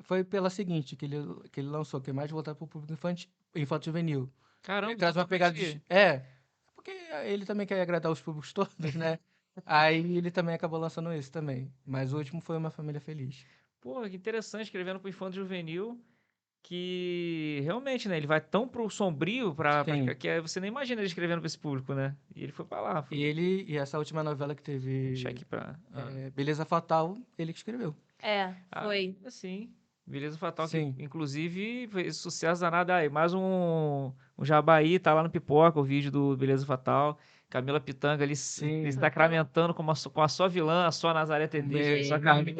Foi pela seguinte que ele lançou, que é mais voltado para o público infanto-juvenil. Caramba, Ele traz então uma pegada conheci. porque ele também quer agradar os públicos todos, né? Aí ele também acabou lançando esse também. Mas o último foi Uma Família Feliz. Pô, que interessante, escrevendo pro infanto juvenil, que realmente, né, ele vai tão pro sombrio Sim. que você nem imagina ele escrevendo pra esse público, né? E ele foi pra lá, E essa última novela que deixar teve aqui pra... Beleza Fatal, ele que escreveu. Foi. Assim, Beleza Fatal, que Sim. inclusive fez sucesso danado. Aí, mais um Jabaí, tá lá no Pipoca, o vídeo do Beleza Fatal. Camila Pitanga ali Sim. sacramentando com a sua vilã, a sua Nazaré Tedesco, a sua Carminha.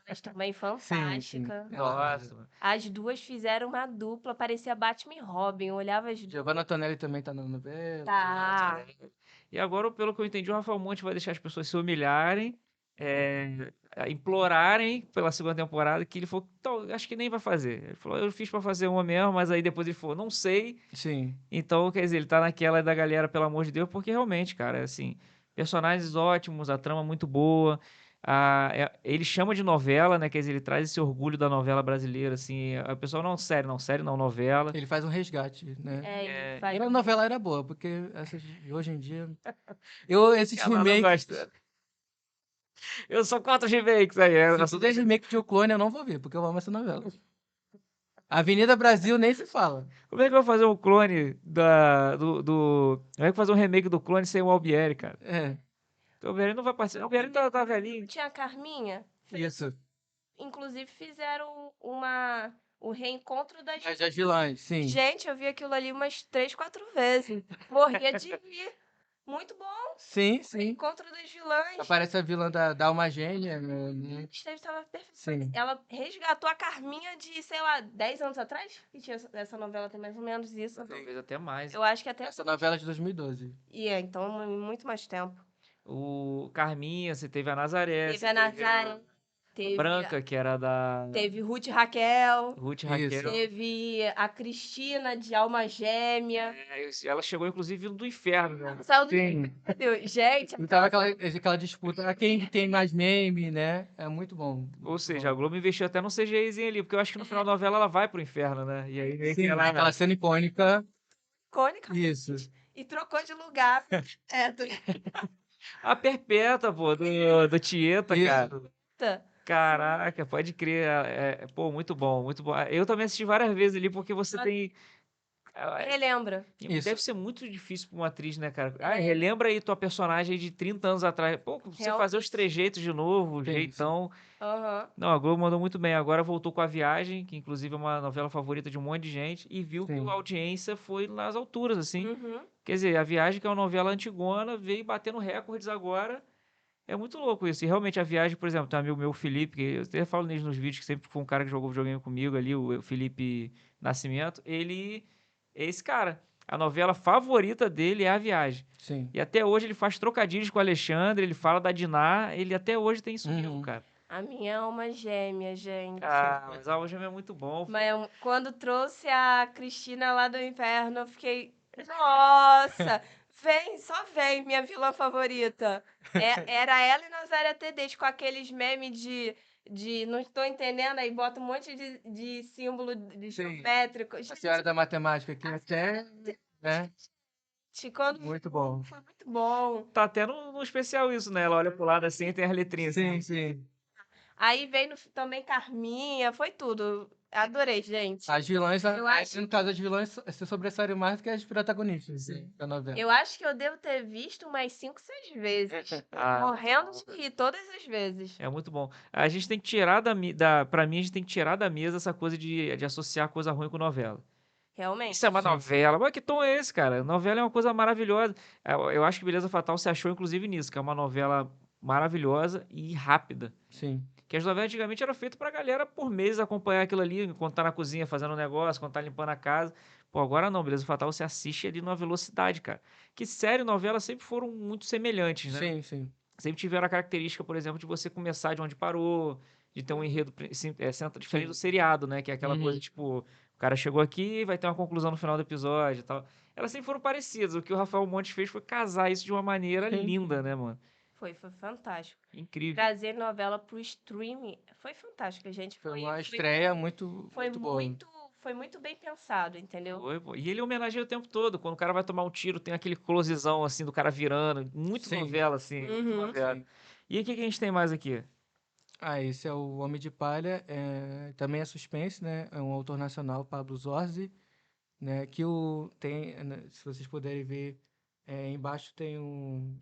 Mas também Sim, sim. fantástica. Nossa, mano. As duas fizeram uma dupla, parecia Batman e Robin. Eu olhava as duas. Giovanna Antonelli também tá na novela. Tá. E agora, pelo que eu entendi, o Rafael Monte vai deixar as pessoas se humilharem, implorarem pela segunda temporada, que ele falou, "Então, acho que nem vai fazer." Ele falou, eu fiz pra fazer uma mesmo, mas aí depois ele falou, não sei. Sim. Então, quer dizer, ele tá naquela da galera, pelo amor de Deus, porque realmente, cara, assim, personagens ótimos, a trama muito boa. Ele chama de novela, né? Quer dizer, ele traz esse orgulho da novela brasileira, assim. A pessoa não, série não, novela. Ele faz um resgate, né? Ele faz. A novela era boa, porque essas de hoje em dia. Esses Ela não remakes. gosta. Eu sou contra os remakes aí. Se fizer remake de O Clone, eu não vou ver, porque eu amo essa novela. Avenida Brasil nem se fala. Como é que eu vou fazer um clone Como é que eu vou fazer um remake do clone sem o Albieri, cara? É, O Albieri não vai participar. O Albieri tá velhinho. Tinha a Carminha. isso. Inclusive fizeram o reencontro das. As vilãs, sim. Gente, eu vi aquilo ali umas 3, 4 vezes. Morria de rir. Muito bom. Sim, sim. Encontro das vilãs. Aparece a vilã da Alma Gêmea. A Esteve estava perfeita. Sim. Ela resgatou a Carminha de, sei lá, 10 anos atrás? Que tinha essa novela, tem mais ou menos isso. Talvez até mais. Eu acho que até. Essa novela é de 2012. Então, muito mais tempo. O Carminha, você teve a Nazaré. Teve a Nazaré. Teve Branca, que era da Teve Ruth e Raquel. Ruth e Isso. Raquel. Teve a Cristina de Alma Gêmea. Ela chegou, inclusive, vindo do inferno, né? Saiu do Sim. Gente, E tava aquela disputa, quem tem mais meme, né? É muito bom. Ou seja, a Globo investiu até no CGIzinho ali, porque eu acho que no final da novela ela vai pro inferno, né? E aí meio que Sim, ela... aquela cena icônica. icônica. Isso. E trocou de lugar. A Perpétua, pô, do Tieta, Isso. cara. Caraca, pode crer. Pô, muito bom, muito bom. Eu também assisti várias vezes ali, porque você tem. Relembra. Isso. Deve ser muito difícil pra uma atriz, né, cara? É. Relembra aí tua personagem de 30 anos atrás. Pô, você fazer os Realmente. trejeitos de novo, o Sim, jeitão. Aham. Não, a Globo mandou muito bem. Agora voltou com A Viagem, que inclusive é uma novela favorita de um monte de gente, e viu que Sim. a audiência foi nas alturas, assim. Uhum. Quer dizer, A Viagem, que é uma novela antigona, veio batendo recordes agora. É muito louco isso. E realmente A Viagem, por exemplo, tem um amigo meu, o Felipe, que eu até falo nele nos vídeos, que sempre foi um cara que jogou videogame comigo ali, o Felipe Nascimento. Ele é esse cara. A novela favorita dele é A Viagem. Sim. E até hoje ele faz trocadilhos com o Alexandre, ele fala da Diná, ele até hoje tem isso vivo, Uhum. cara. A minha alma gêmea, gente. Mas a Algema é muito bom. Mas quando trouxe a Cristina lá do inferno, eu fiquei. Nossa! Vem, só vem, minha vilã favorita. Era ela e Nazaré Tedesco, com aqueles memes de não estou entendendo, aí bota um monte de símbolo de Sim. geométrico. A senhora da matemática aqui até, né? Quando Muito bom. foi muito bom. Tá até no especial isso, né? Ela olha pro lado assim e tem as letrinhas. Sim, sim. Aí veio também Carminha, foi tudo. Adorei, gente. As vilãs, Eu acho- no caso, as vilãs se sobressaíram mais do que as protagonistas da novela. Eu acho que eu devo ter visto umas 5, 6 vezes. Ah, Morrendo de rir todas as vezes. é muito bom. A gente tem que tirar pra mim, a gente tem que tirar da mesa essa coisa de associar coisa ruim com novela. Realmente. Isso é uma Sim. novela. Mas que tom é esse, cara? Novela é uma coisa maravilhosa. Eu acho que Beleza Fatal se achou, inclusive, nisso, que é uma novela maravilhosa e rápida. Sim. Que as novelas antigamente eram feitas pra galera por meses acompanhar aquilo ali, enquanto tá na cozinha fazendo um negócio, quando tá limpando a casa. Pô, agora não, Beleza Fatal você assiste ali numa velocidade, cara. Que série e novela sempre foram muito semelhantes, né? Sim, sim. Sempre tiveram a característica, por exemplo, de você começar de onde parou, de ter um enredo diferente do seriado, né? Que é aquela coisa, tipo, o cara chegou aqui, vai ter uma conclusão no final do episódio e tal. Elas sempre foram parecidas. O que o Rafael Montes fez foi casar isso de uma maneira Sim. linda, né, mano? Foi fantástico. Incrível. Trazer novela pro streaming foi fantástico, gente. Foi uma estreia muito, Foi muito boa. foi muito bem pensado, entendeu? Foi, pô. E ele homenageia o tempo todo. Quando o cara vai tomar um tiro, tem aquele closezão, assim, do cara virando. Muito Sim. novela, assim. Uhum. Muito novela. Sim. E o que a gente tem mais aqui? Esse é o Homem de Palha. Também é suspense, né? É um autor nacional, Pablo Zorzi, né? Que tem, né, se vocês puderem ver, embaixo tem um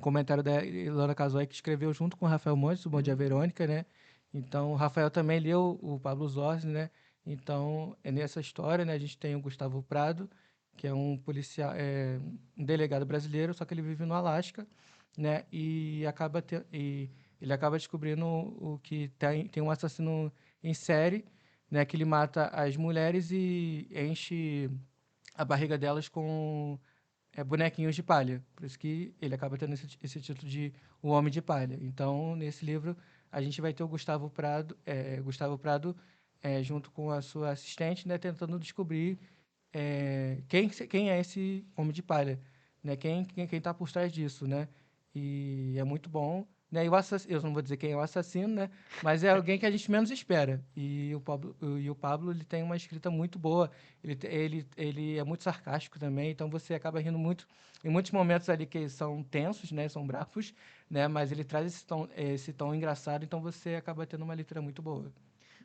comentário da Ilana Casoy que escreveu junto com o Rafael Montes, o Bom Dia Verônica, né? Então, o Rafael também leu o Pablo Zorzi, né? Então, nessa história, né, a gente tem o Gustavo Prado, que é um policial, um delegado brasileiro, só que ele vive no Alasca, né? E ele acaba descobrindo o que tem um assassino em série, né? Que ele mata as mulheres e enche a barriga delas com bonequinhos de palha. Por isso que ele acaba tendo esse título de O Homem de Palha. Então, nesse livro, a gente vai ter o Gustavo Prado junto com a sua assistente, né, tentando descobrir quem é esse Homem de Palha, né? Quem está por trás disso, né? E é muito bom. Né? E eu não vou dizer quem é o assassino, né? Mas é alguém que a gente menos espera. E o Pablo ele tem uma escrita muito boa. Ele é muito sarcástico também, então você acaba rindo muito em muitos momentos ali que são tensos, né? São bravos, né? Mas ele traz esse tom engraçado, então você acaba tendo uma leitura muito boa.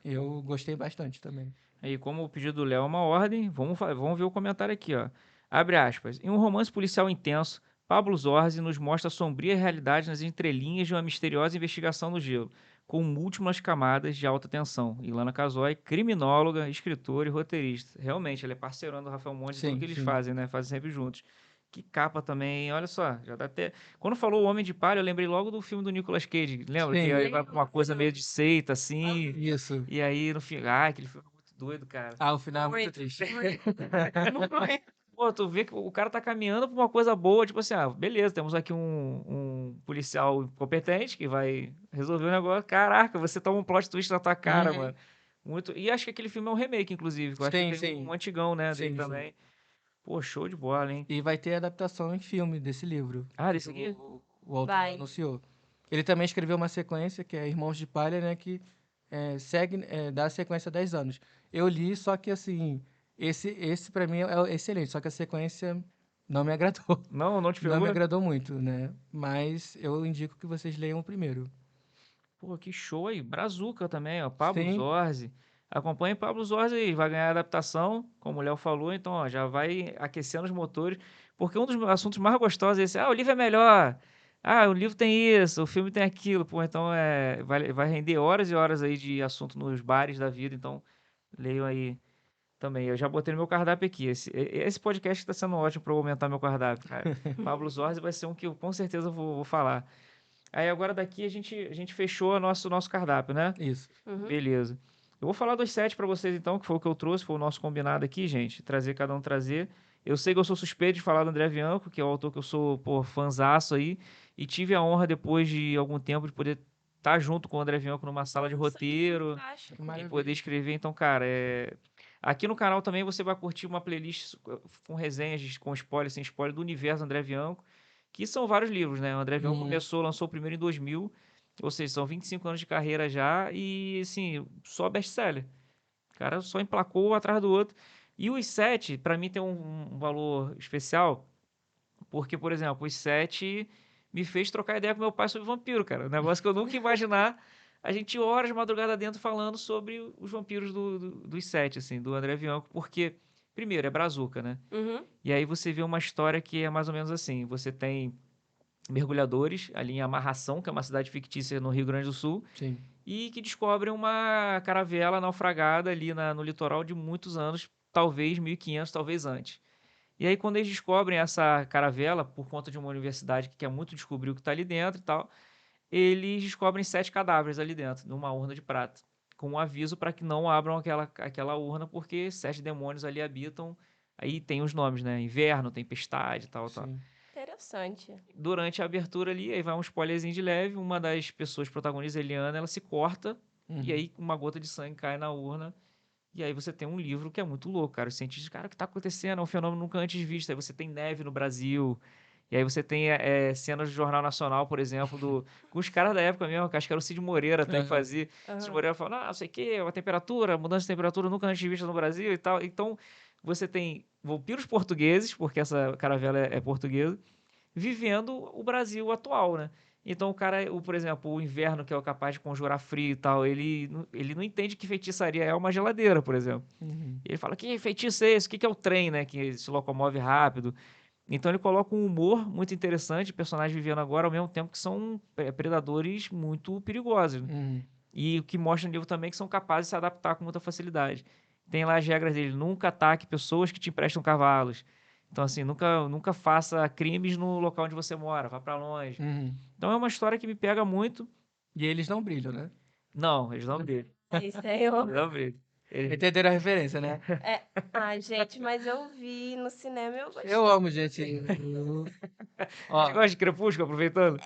Eu gostei bastante também. Aí, como o pedido do Léo é uma ordem, vamos ver o comentário aqui, ó. Abre aspas. Em um romance policial intenso, Pablo Zorzi nos mostra a sombria realidade nas entrelinhas de uma misteriosa investigação no gelo, com múltiplas camadas de alta tensão. Ilana Casoy, criminóloga, escritora e roteirista. Realmente, ela é parceirona do Rafael Monte em tudo Sim, que eles sim. fazem, né? Fazem sempre juntos. Que capa também, olha só, já dá até... Quando falou O Homem de Palha, eu lembrei logo do filme do Nicolas Cage, lembra? Sim. Que aí vai pra uma coisa meio de seita, assim, Isso. e aí no fim... aquele filme é muito doido, cara. O final é muito triste. Pô, tu vê que o cara tá caminhando pra uma coisa boa, tipo assim, beleza, temos aqui um policial competente que vai resolver o negócio. Caraca, você toma um plot twist na tua cara, Uhum. mano. Muito... E acho que aquele filme é um remake, inclusive. Que eu acho que Sim, tem sim. um antigão, né, dele Sim, sim. também. Pô, show de bola, hein? E vai ter adaptação em filme desse livro. Desse aqui? O autor Vai. anunciou. Ele também escreveu uma sequência, que é Irmãos de Palha, né? Que dá sequência a 10 anos. Eu li, só que assim, esse para mim é excelente, só que a sequência não me agradou. Não te Não me pegou? agradou muito, né? Mas eu indico que vocês leiam o primeiro. Pô, que show aí. Brazuca também, ó. Pablo Sim. Zorzi. Acompanhe Pablo Zorzi aí. Vai ganhar adaptação, como o Léo falou. Então, ó, já vai aquecendo os motores. Porque um dos assuntos mais gostosos é esse. Ah, o livro é melhor. Ah, o livro tem isso, o filme tem aquilo. Pô, então vai render horas e horas aí de assunto nos bares da vida. Então, leiam aí também. Eu já botei no meu cardápio aqui. Esse podcast está sendo ótimo para aumentar meu cardápio, cara. Pablo Zorzi vai ser um que eu com certeza vou falar. Aí agora daqui a gente fechou nosso cardápio, né? Isso. Uhum. Beleza. Eu vou falar dos 7 para vocês então, que foi o que eu trouxe, foi o nosso combinado aqui, gente. Trazer, cada um trazer. Eu sei que eu sou suspeito de falar do André Bianco, que é o autor que eu sou, pô, fãzaço aí. E tive a honra, depois de algum tempo, de poder estar junto com o André Bianco numa sala de Nossa, que roteiro fantástico. e Maravilha. poder escrever. Então, cara, aqui no canal também você vai curtir uma playlist com resenhas, com spoiler, sem spoiler, do universo do André Bianco, que são vários livros, né? O André Bianco lançou o primeiro em 2000, ou seja, são 25 anos de carreira já e, assim, só best-seller. O cara só emplacou um atrás do outro. E os 7, pra mim, tem um valor especial, porque, por exemplo, os 7 me fez trocar ideia com meu pai sobre vampiro, cara. Um negócio que eu nunca ia imaginar. A gente horas de madrugada dentro falando sobre os vampiros dos 7, assim, do André Bianco, porque, primeiro, é brazuca, né? Uhum. E aí você vê uma história que é mais ou menos assim. Você tem mergulhadores ali em Amarração, que é uma cidade fictícia no Rio Grande do Sul, Sim. e que descobrem uma caravela naufragada ali no litoral de muitos anos, talvez 1500, talvez antes. E aí, quando eles descobrem essa caravela, por conta de uma universidade que quer muito descobrir o que está ali dentro e tal, eles descobrem 7 cadáveres ali dentro, numa urna de prata, com um aviso para que não abram aquela urna, porque 7 demônios ali habitam. Aí tem os nomes, né? Inverno, tempestade e tal, tal. Sim. Interessante. Durante a abertura ali, aí vai um spoilerzinho de leve, uma das pessoas protagonistas, Eliana, ela se corta, e aí uma gota de sangue cai na urna, e aí você tem um livro que é muito louco, cara. Os cientistas, cara, o que tá acontecendo? É um fenômeno nunca antes visto. Aí você tem neve no Brasil, e aí você tem cenas do Jornal Nacional, por exemplo, com os caras da época mesmo, que acho que era o Cid Moreira até que fazia. Cid Aham. Moreira falando, não sei o quê, a temperatura, mudança de temperatura nunca antes vista no Brasil e tal. Então, você tem vampiros portugueses, porque essa caravela é portuguesa, vivendo o Brasil atual, né? Então o cara, por exemplo, o inverno que é o capaz de conjurar frio e tal, ele não entende que feitiçaria é uma geladeira, por exemplo. Ele fala, que feitiço é esse? O que é o trem, né? Que se locomove rápido. Então ele coloca um humor muito interessante, personagens vivendo agora, ao mesmo tempo que são predadores muito perigosos, né? E o que mostra no livro também é que são capazes de se adaptar com muita facilidade. Tem lá as regras dele, nunca ataque pessoas que te emprestam cavalos. Então, assim, nunca faça crimes no local onde você mora, vá pra longe. Então é uma história que me pega muito. E eles não brilham, né? Não, eles não brilham. É isso aí, ó. Eles não brilham. Entenderam a referência, né? É. Ai, gente, mas eu vi no cinema e eu gostei. Eu amo, gente. Você Ó, gosta de Crepúsculo, aproveitando?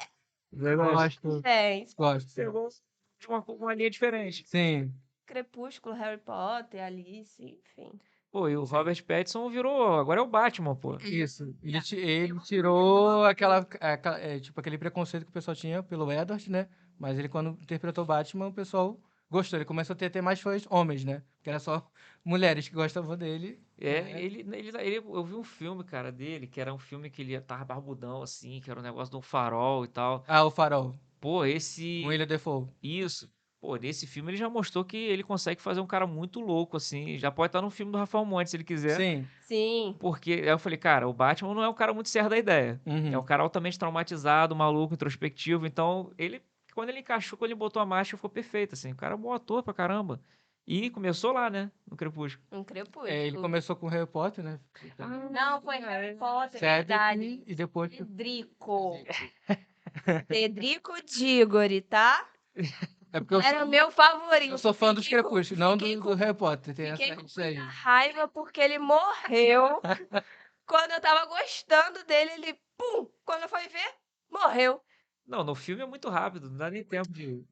Você gosta? gosto. Gente, Gosto. Você gosta de uma linha diferente. Sim. Crepúsculo, Harry Potter, Alice, enfim. Pô, e o Robert Pattinson virou. Agora é o Batman, pô. Isso. Ele tirou tipo, aquele preconceito que o pessoal tinha pelo Edward, né? Mas ele, quando interpretou Batman, o pessoal gostou. Ele começou a ter mais fãs homens, né? Porque era só mulheres que gostavam dele. né? Eu vi um filme, cara, dele, que era um filme que ele tava barbudão, assim, que era um negócio de um farol e tal. Ah, o Farol. Pô, Com William Dafoe. Isso. Pô, nesse filme ele já mostrou que ele consegue fazer um cara muito louco, assim. Já pode estar no filme do Rafael Monte, se ele quiser. Sim. Sim. Porque aí eu falei, cara, o Batman não é um cara muito certo da ideia. É um cara altamente traumatizado, maluco, introspectivo. Então, quando ele encaixou, quando ele botou a máscara, ficou perfeito, assim. O cara é um bom ator pra caramba. E começou lá, né? No Crepúsculo. Um Crepúsculo. Ele começou com Harry Potter, né? Não, foi Harry Potter, Cedric, verdade. e depois... Cedrico. Cedrico Diggory, tá? É porque Era o meu favorito. eu sou fã dos Fiquei com- Crepúsculos, não fiquei do com- Harry Potter. Tem Fiquei essa com isso aí. muita raiva porque ele morreu. Quando eu tava gostando dele, ele, pum, quando eu fui ver, morreu. Não, no filme é muito rápido, não dá nem tempo de.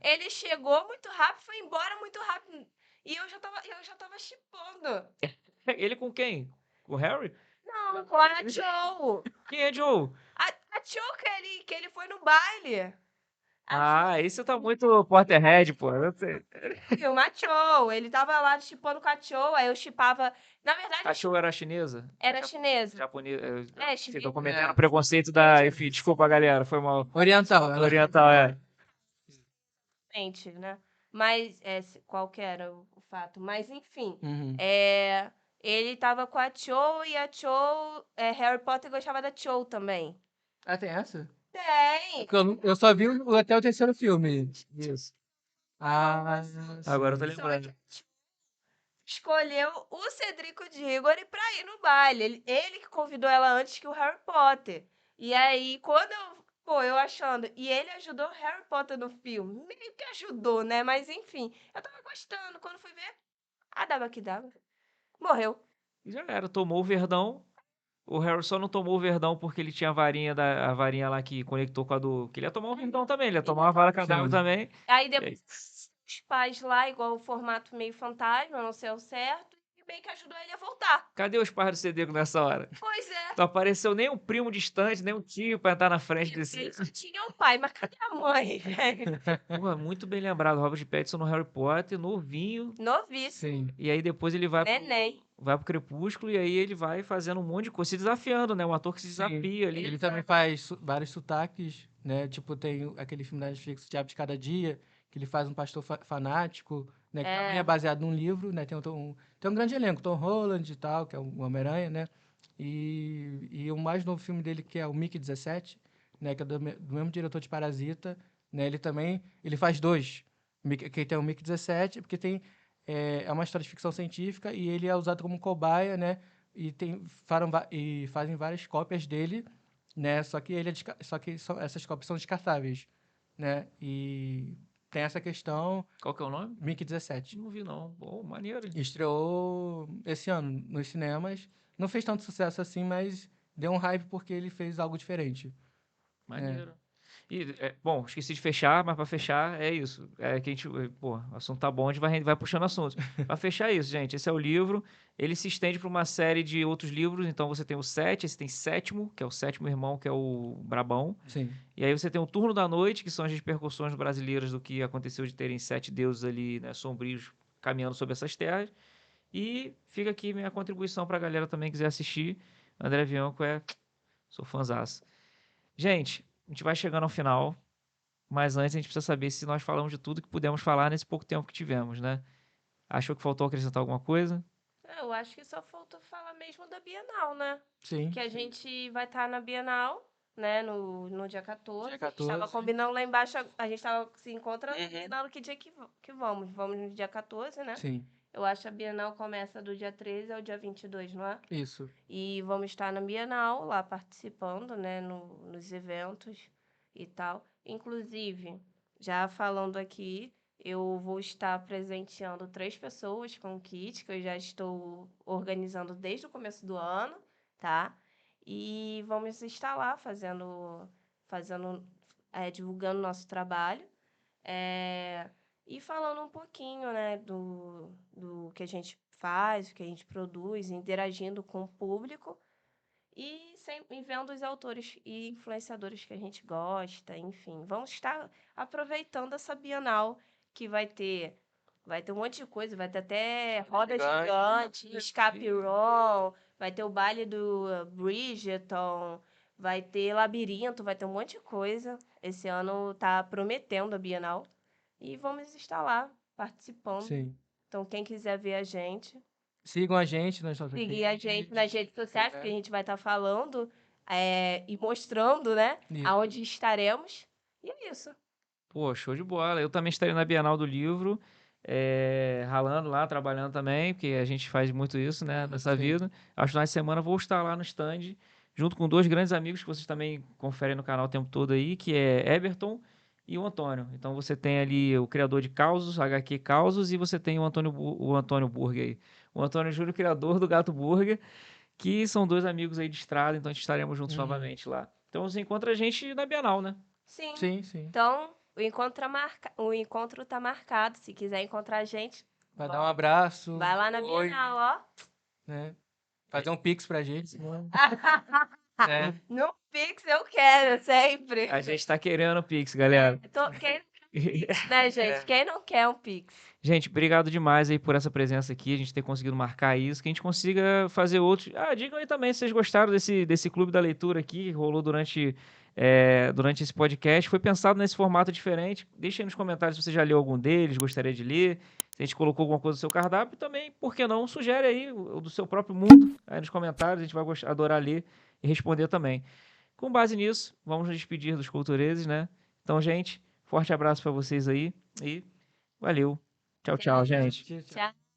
Ele chegou muito rápido, foi embora muito rápido. E eu já tava shippando. Ele com quem? Com o Harry? Não, com a Cho. Quem é Joe? A Cho que ele foi no baile. Ah, esse tá muito Potterhead, pô. Eu sei. O Macho, ele tava lá shippando com a Cho, aí eu shippava. Na verdade, A show era chinesa? era chinesa. Japonesa. É, Vocês estão chinesa. cometendo preconceito da. Enfim, desculpa, galera, foi mal. Oriental. Oriental, é. Exatamente, né? Mas, qual que era o fato? Mas, enfim, Uhum. ele tava com a Cho e a Cho, Harry Potter gostava da Cho também. Ah, tem essa? Tem! Porque eu só vi até o terceiro filme. Isso. Ah, Agora eu tô sim. Só lembrando. que a Cho escolheu o Cedrico Diggory pra ir no baile. Ele que convidou ela antes que o Harry Potter. E aí, quando eu achando. E ele ajudou o Harry Potter no filme. Meio que ajudou, né? Mas enfim, eu tava gostando. Quando fui ver, dava que dava. Morreu. E já era, tomou o verdão. O Harry só não tomou o verdão porque ele tinha a varinha lá que conectou com a do. Que ele ia tomar o verdão também, ele ia tomar uma vara cadáver Sim. também. Aí E aí, depois os pais lá, igual o formato meio fantasma, não sei ao certo, e meio que ajudou ele a voltar. cadê os pais do Cedrico nessa hora? Pois é. Não apareceu nem um primo distante, nem um tio pra entrar na frente desse. Ele só tinha o pai, mas cadê a mãe, velho? Pô, muito bem lembrado, Robert Pattinson no Harry Potter, novinho. Novíssimo. Sim. E aí depois ele Neném. vai pro Crepúsculo e aí ele vai fazendo um monte de coisa, se desafiando, né? Um ator que se Sim. desafia ali. Ele também faz vários sotaques, né? Tipo, tem aquele filme da Netflix, Diabo de Cada Dia, que ele faz um pastor fanático, né? Que também é baseado num livro, né? Tem um grande elenco, Tom Holland e tal, que é o Homem-Aranha, né? E o mais novo filme dele, que é o Mickey 17, né? Que é do mesmo diretor de Parasita, né? Ele faz dois. Que tem o Mickey 17, porque é uma história de ficção científica e ele é usado como cobaia, né? E fazem várias cópias dele, né? Só que essas cópias são descartáveis, né? E tem essa questão. Qual que é o nome? Mickey 17. Não vi não. Bom, maneiro. Estreou esse ano nos cinemas. Não fez tanto sucesso assim, mas deu um hype porque ele fez algo diferente. Maneiro. E, bom, esqueci de fechar, mas pra fechar é isso. É que a gente, pô, o assunto tá bom, a gente vai puxando assuntos. Pra fechar é isso, gente. Esse é o livro. Ele se estende pra uma série de outros livros. Então você tem o 7, esse tem sétimo, que é o sétimo irmão, que é o Brabão. Sim. E aí você tem o Turno da Noite, que são as repercussões brasileiras do que aconteceu de terem 7 deuses ali, né, sombrios, caminhando sobre essas terras. E fica aqui minha contribuição pra galera também que quiser assistir. André Bianco sou fãzaço. Gente, a gente vai chegando ao final, mas antes a gente precisa saber se nós falamos de tudo que pudemos falar nesse pouco tempo que tivemos, né? Achou que faltou acrescentar alguma coisa? Eu acho que só faltou falar mesmo da Bienal, né? Sim. Que a gente vai estar na Bienal, né? No dia 14. Dia A gente estava 14. combinando lá embaixo, a gente estava se encontrando, combinando que dia que vamos. Vamos no dia 14, né? Sim. Eu acho que a Bienal começa do dia 13 ao dia 22, não é? Isso. E vamos estar na Bienal, lá participando, né, nos eventos e tal. Inclusive, já falando aqui, eu vou estar presenteando 3 pessoas com o kit, que eu já estou organizando desde o começo do ano, tá? E vamos estar lá divulgando nosso trabalho. E falando um pouquinho, né, do que a gente faz, o que a gente produz, interagindo com o público e vendo os autores e influenciadores que a gente gosta, enfim. Vamos estar aproveitando essa Bienal que vai ter um monte de coisa, vai ter até roda gigante, escape room, vai ter o baile do Bridgerton, vai ter labirinto, vai ter um monte de coisa. Esse ano tá prometendo a Bienal. E vamos estar lá participando. Sim. Então, quem quiser ver a gente, Sigam a gente nas nossas seguir a gente nas redes sociais, É. porque a gente vai estar falando e mostrando, né, Isso. aonde estaremos. E é isso. Pô, show de bola. Eu também estarei na Bienal do Livro, ralando lá, trabalhando também, porque a gente faz muito isso, né, nessa Sim. vida. Aos finais de semana vou estar lá no stand, junto com 2 grandes amigos que vocês também conferem no canal o tempo todo aí, que é Eberton e o Antônio. Então você tem ali o criador de Causos, HQ Causos, e você tem o Antônio Burger aí. O Antônio Júnior, criador do Gato Burger, que são 2 amigos aí de estrada, então a gente estaremos juntos novamente lá. Então você encontra a gente na Bienal, né? Sim. Sim, sim. Então, o encontro tá marcado. Se quiser encontrar a gente, Vai dar um abraço. vai lá na Oi, Bienal, ó. né? Fazer um pix pra gente. No Pix eu quero, sempre. A gente tá querendo o Pix, galera. Quem Né, gente? Quem não quer um Pix? Gente, obrigado demais aí por essa presença aqui, a gente ter conseguido marcar isso, que a gente consiga fazer outros. Digam aí também se vocês gostaram desse clube da leitura aqui, que rolou durante esse podcast. Foi pensado nesse formato diferente. Deixem aí nos comentários se você já leu algum deles, gostaria de ler, se a gente colocou alguma coisa no seu cardápio. E também, por que não, sugere aí o do seu próprio mundo aí nos comentários, a gente vai adorar ler e responder também. Com base nisso, vamos nos despedir dos cultureses, né? Então, gente, forte abraço para vocês aí e valeu. Tchau, tchau, gente. Tchau.